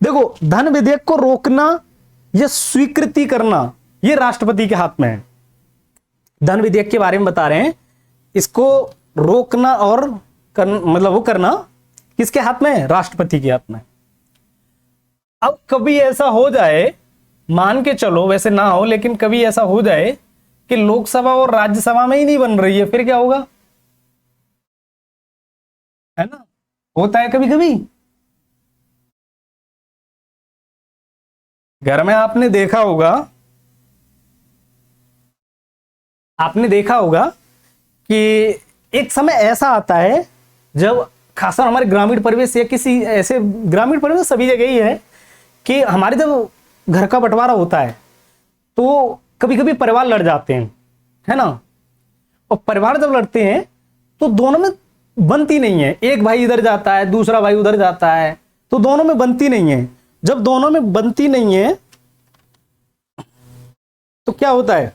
देखो, धन विधेयक को रोकना या स्वीकृति करना ये राष्ट्रपति के हाथ में है। धन विधेयक के बारे में बता रहे हैं, इसको रोकना और मतलब वो करना किसके हाथ में है, राष्ट्रपति के हाथ में। अब कभी ऐसा हो जाए, मान के चलो वैसे ना हो, लेकिन कभी ऐसा हो जाए कि लोकसभा और राज्यसभा में ही नहीं बन रही है, फिर क्या होगा, है ना, होता है कभी कभी। घर में आपने देखा होगा कि एक समय ऐसा आता है जब खासकर हमारे ग्रामीण परिवेश या किसी ऐसे ग्रामीण परिवेश सभी जगह ही है कि हमारे जब घर का बंटवारा होता है तो कभी कभी परिवार लड़ जाते हैं, है ना। और परिवार जब लड़ते हैं तो दोनों में बनती नहीं है, एक भाई इधर जाता है, दूसरा भाई उधर जाता है, तो दोनों में बनती नहीं है। जब दोनों में बनती नहीं है तो क्या होता है,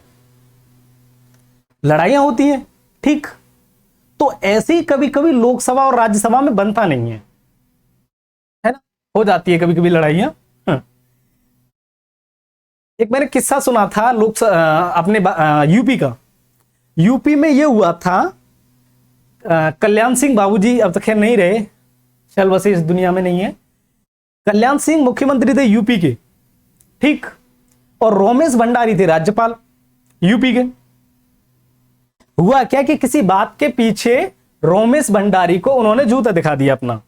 लड़ाइयां होती हैं, ठीक। तो ऐसे ही कभी कभी लोकसभा और राज्यसभा में बनता नहीं है ना, हो जाती है कभी कभी लड़ाइयां। एक मैंने किस्सा सुना था अपने यूपी का। यूपी में ये हुआ था, कल्याण सिंह बाबूजी अब तक खैर नहीं रहे, चल बसे इस दुनिया में नहीं है। कल्याण सिंह मुख्यमंत्री थे यूपी के, ठीक, और रोमेश भंडारी थे राज्यपाल यूपी के। हुआ क्या कि किसी बात के पीछे रोमेश भंडारी को उन्होंने जूता दिखा दिया अपना,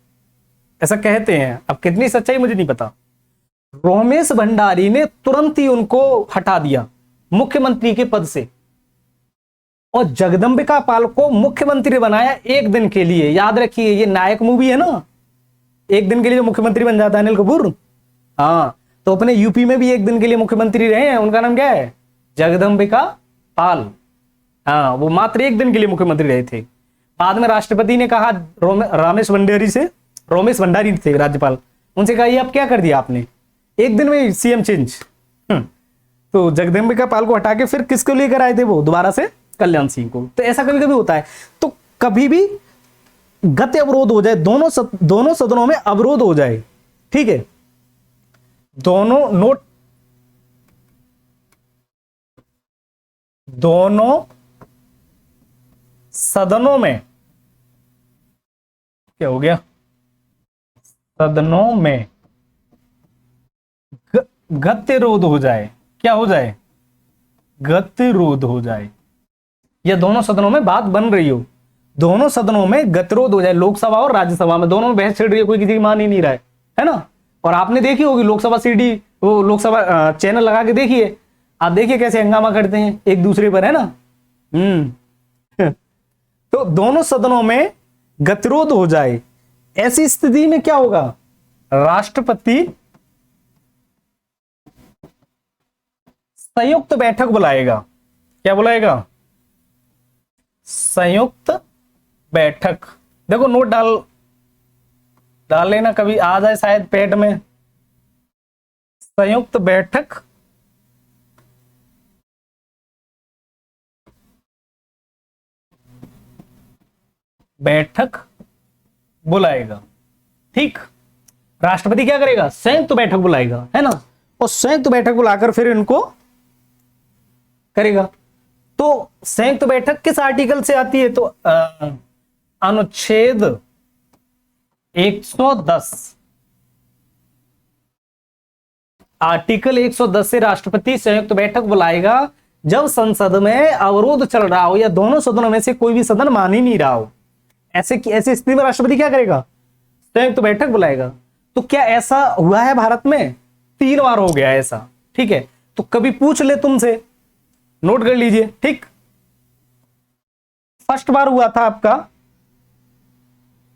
ऐसा कहते हैं, अब कितनी सच्चाई मुझे नहीं पता। रोमेश भंडारी ने तुरंत ही उनको हटा दिया मुख्यमंत्री के पद से और जगदंबिका पाल को मुख्यमंत्री बनाया एक दिन के लिए। याद रखिए, ये नायक मूवी है ना, एक दिन के लिए जो मुख्यमंत्री बन जाता है अनिल कपूर, हाँ, तो अपने यूपी में भी एक दिन के लिए मुख्यमंत्री रहे हैं। उनका नाम क्या है, जगदंबिका पाल। हाँ, वो मात्र एक दिन के लिए मुख्यमंत्री रहे थे। बाद में राष्ट्रपति ने कहा रोमेश भंडारी थे राज्यपाल, उनसे कहा ये अब क्या कर दिया आपने, एक दिन में सीएम चेंज। तो जगदंबिका पाल को हटा के फिर किसको लेकर आए थे वो, दोबारा से कल्याण सिंह को। तो ऐसा कभी कभी होता है। तो कभी भी गति अवरोध हो जाए, दोनों सदनों में अवरोध हो जाए, ठीक है, दोनों सदनों में क्या हो गया, सदनों में गतिरोध हो जाए, क्या हो जाए, गतिरोध हो जाए, या दोनों सदनों में बात बन रही हो, दोनों सदनों में गतिरोध हो जाए, लोकसभा और राज्यसभा में दोनों में बहस छिड़ रही है, कोई किसी की मान ही नहीं रहा है ना। और आपने देखी होगी लोकसभा सीडी, वो लोकसभा चैनल लगा के देखिए, आप देखिए कैसे हंगामा करते हैं एक दूसरे पर, है ना। तो दोनों सदनों में गतिरोध हो जाए, ऐसी स्थिति में क्या होगा, राष्ट्रपति संयुक्त बैठक बुलाएगा। क्या बुलाएगा, संयुक्त बैठक। देखो नोट डाल लेना, कभी आ जाए शायद पेट में। संयुक्त बैठक बुलाएगा, ठीक। राष्ट्रपति क्या करेगा, संयुक्त बैठक बुलाएगा, है ना। और संयुक्त बैठक बुलाकर फिर इनको करेगा। तो संयुक्त बैठक किस आर्टिकल से आती है, तो अनुच्छेद 110, आर्टिकल 110 से राष्ट्रपति संयुक्त बैठक बुलाएगा जब संसद में अवरोध चल रहा हो या दोनों सदनों में से कोई भी सदन मान ही नहीं रहा हो। ऐसी स्थिति में राष्ट्रपति क्या करेगा, संयुक्त बैठक बुलाएगा। तो क्या ऐसा हुआ है भारत में, 3 बार हो गया ऐसा, ठीक है। तो कभी पूछ ले तुमसे, नोट कर लीजिए, ठीक। फर्स्ट बार हुआ था आपका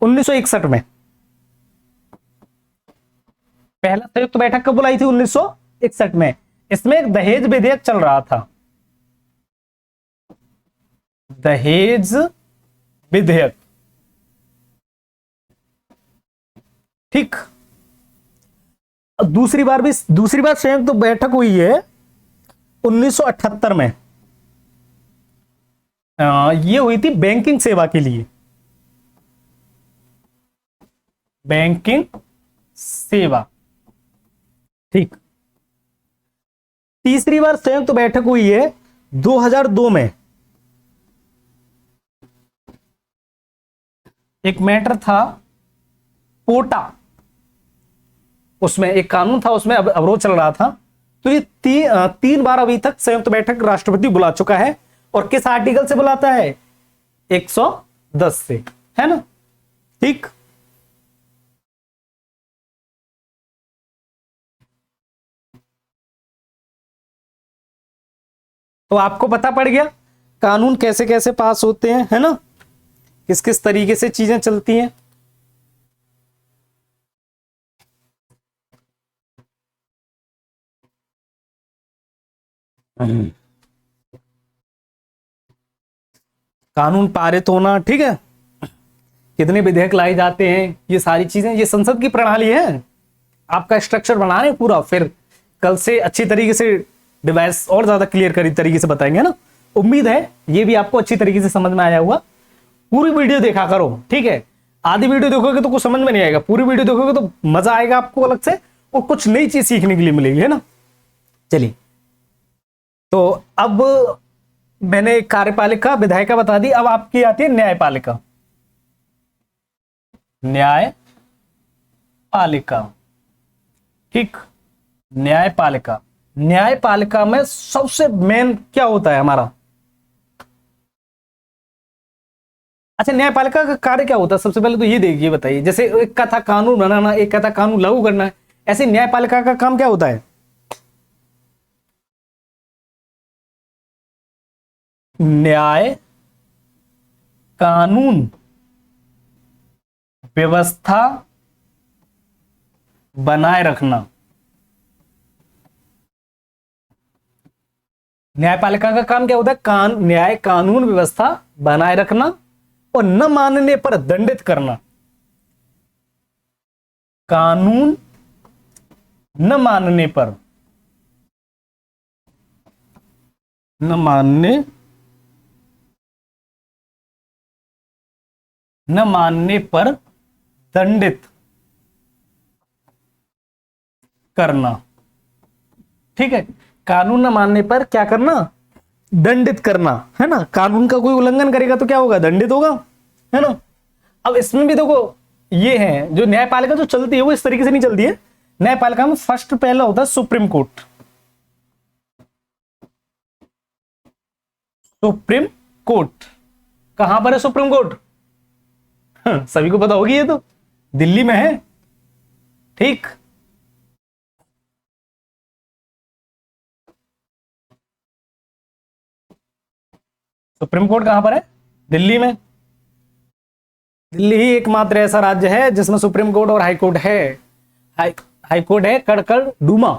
1961 में। पहला संयुक्त बैठक कब बुलाई थी? 1961 में। इसमें एक दहेज विधेयक चल रहा था, दहेज विधेयक, ठीक। दूसरी बार संयुक्त बैठक हुई है 1978 में। ये हुई थी बैंकिंग सेवा के लिए, बैंकिंग सेवा, ठीक। तीसरी बार संयुक्त बैठक हुई है 2002 में। एक मैटर था पोटा, उसमें एक कानून था, उसमें अवरोध चल रहा था। तो ये तीन बार अभी तक संयुक्त बैठक राष्ट्रपति बुला चुका है। और किस आर्टिकल से बुलाता है? 110 से, है ना, ठीक। तो आपको पता पड़ गया कानून कैसे कैसे पास होते हैं, है ना, किस किस तरीके से चीजें चलती हैं। कानून पारित होना, ठीक है, कितने विधेयक लाए जाते हैं, ये सारी चीजें, ये संसद की प्रणाली है। आपका स्ट्रक्चर बना रहे पूरा, फिर कल से अच्छी तरीके से डिवाइस और ज्यादा क्लियर करी तरीके से बताएंगे ना। उम्मीद है ये भी आपको अच्छी तरीके से समझ में आया हुआ। पूरी वीडियो देखा करो, ठीक है। आधी वीडियो देखोगे तो कुछ समझ में नहीं आएगा, पूरी वीडियो देखोगे तो मजा आएगा आपको अलग से, और कुछ नई चीज सीखने के लिए मिलेगी, है ना। चलिए, तो अब मैंने कार्यपालिका विधायिका बता दी, अब आपकी आती है न्यायपालिका। न्यायपालिका, ठीक। न्यायपालिका में सबसे मेन क्या होता है हमारा? अच्छा, न्यायपालिका का कार्य क्या होता है? सबसे पहले तो ये देखिए, बताइए। जैसे एक का था कानून बनाना, एक का था कानून लागू करना है, ऐसे न्यायपालिका का काम क्या होता है? न्याय कानून व्यवस्था बनाए रखना। न्यायपालिका का काम क्या होता है? न्याय कानून व्यवस्था बनाए रखना और न मानने पर दंडित करना। कानून न मानने पर, न मानने पर दंडित करना, ठीक है। कानून न मानने पर क्या करना? दंडित करना, है ना। कानून का कोई उल्लंघन करेगा तो क्या होगा? दंडित होगा, है ना। अब इसमें भी देखो, ये है जो न्यायपालिका जो चलती है वो इस तरीके से नहीं चलती है। न्यायपालिका में फर्स्ट पहला होता है सुप्रीम कोर्ट। सुप्रीम कोर्ट कहां पर है? सुप्रीम कोर्ट सभी को पता होगी, ये तो दिल्ली में है, ठीक। सुप्रीम कोर्ट कहां पर है? दिल्ली में। दिल्ली ही एकमात्र ऐसा राज्य है जिसमें सुप्रीम कोर्ट और हाई कोर्ट है। हाई कोर्ट है कड़कड़ डूमा,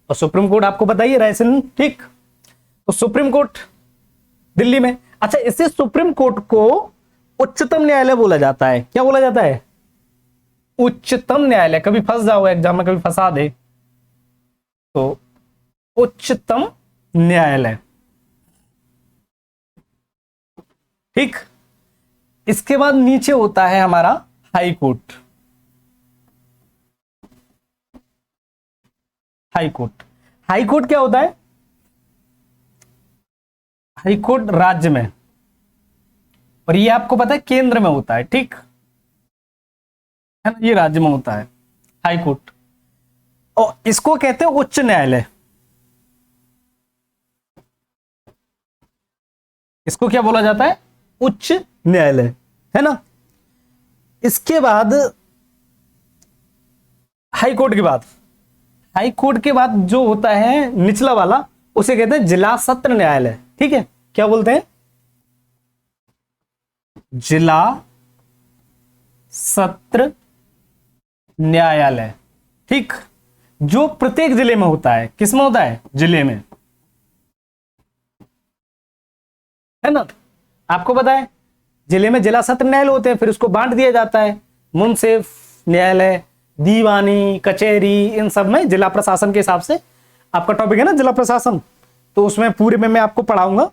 और सुप्रीम कोर्ट आपको बताइए रायसेन, ठीक। तो सुप्रीम कोर्ट दिल्ली में। अच्छा, इसे सुप्रीम कोर्ट को उच्चतम न्यायालय बोला जाता है। क्या बोला जाता है? उच्चतम न्यायालय। कभी फंस जाओ एग्जाम में, कभी फंसा दे तो उच्चतम न्यायालय, ठीक। इसके बाद नीचे होता है हमारा high court. High court, high court क्या होता है? हाई कोर्ट राज्य में, और ये आपको पता है केंद्र में होता है, ठीक है ना। ये राज्य में होता है हाई कोर्ट, और इसको कहते हैं उच्च न्यायालय। इसको क्या बोला जाता है? उच्च न्यायालय, है ना। इसके बाद हाई कोर्ट के बाद जो होता है निचला वाला, उसे कहते हैं जिला सत्र न्यायालय, ठीक है। क्या बोलते हैं? जिला सत्र न्यायालय, ठीक, जो प्रत्येक जिले में होता है। किस में होता है? जिले में, है ना। आपको पता है जिले में जिला सत्र न्यायालय होते हैं, फिर उसको बांट दिया जाता है मुंसिफ न्यायालय, दीवानी, कचहरी, इन सब में जिला प्रशासन के हिसाब से। आपका टॉपिक है ना जिला प्रशासन, तो उसमें पूरे में मैं आपको पढ़ाऊंगा,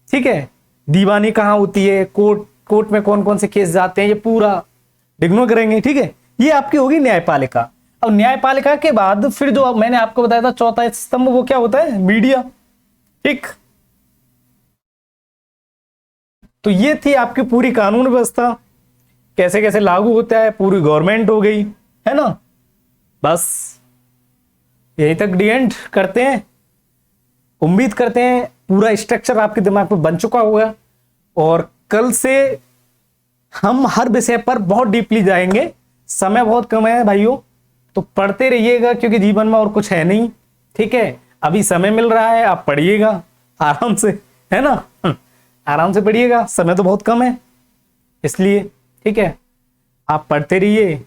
ठीक है। दीवानी कहाँ होती है, कोर्ट में कौन कौन से केस जाते हैं, ये पूरा डिग्नो करेंगे, ठीक है। ये आपकी होगी न्यायपालिका। अब न्यायपालिका के बाद फिर जो मैंने आपको बताया था चौथा स्तंभ, वो क्या होता है? मीडिया, ठीक। तो ये थी आपकी पूरी कानून व्यवस्था, कैसे कैसे लागू होता है, पूरी गवर्नमेंट हो गई, है ना। बस यहीं तक डी एंड करते हैं। उम्मीद करते हैं पूरा स्ट्रक्चर आपके दिमाग में बन चुका होगा, और कल से हम हर विषय पर बहुत डीपली जाएंगे। समय बहुत कम है भाइयों, तो पढ़ते रहिएगा, क्योंकि जीवन में और कुछ है नहीं, ठीक है। अभी समय मिल रहा है, आप पढ़िएगा आराम से, है ना। आराम से पढ़िएगा, समय तो बहुत कम है इसलिए, ठीक है। आप पढ़ते रहिए,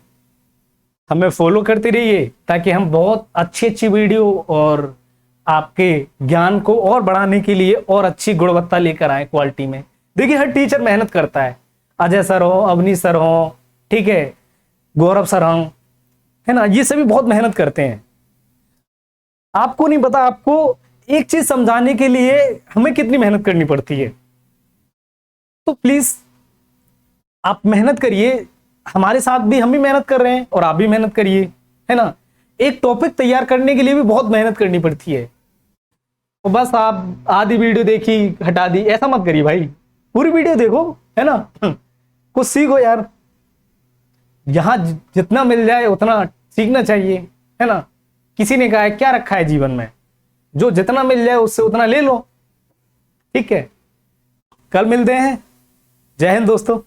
हमें फॉलो करते रहिए, ताकि हम बहुत अच्छी अच्छी वीडियो और आपके ज्ञान को और बढ़ाने के लिए और अच्छी गुणवत्ता लेकर आए क्वालिटी में। देखिए हर टीचर मेहनत करता है, अजय सर हो, अवनी सर हो, ठीक है, गौरव सर हो, है ना, ये सभी बहुत मेहनत करते हैं। आपको नहीं पता, आपको एक चीज समझाने के लिए हमें कितनी मेहनत करनी पड़ती है। तो प्लीज आप मेहनत करिए, हमारे साथ भी हम भी मेहनत कर रहे हैं और आप भी मेहनत करिए, है ना। एक टॉपिक तैयार करने के लिए भी बहुत मेहनत करनी पड़ती है। तो बस आप आधी वीडियो देखी हटा दी, ऐसा मत करिए भाई, पूरी वीडियो देखो, है ना। कुछ सीखो यार, यहां जितना मिल जाए उतना सीखना चाहिए, है ना। किसी ने कहा है क्या रखा है जीवन में, जो जितना मिल जाए उससे उतना ले लो, ठीक है। कल मिलते हैं। जय हिंद दोस्तों।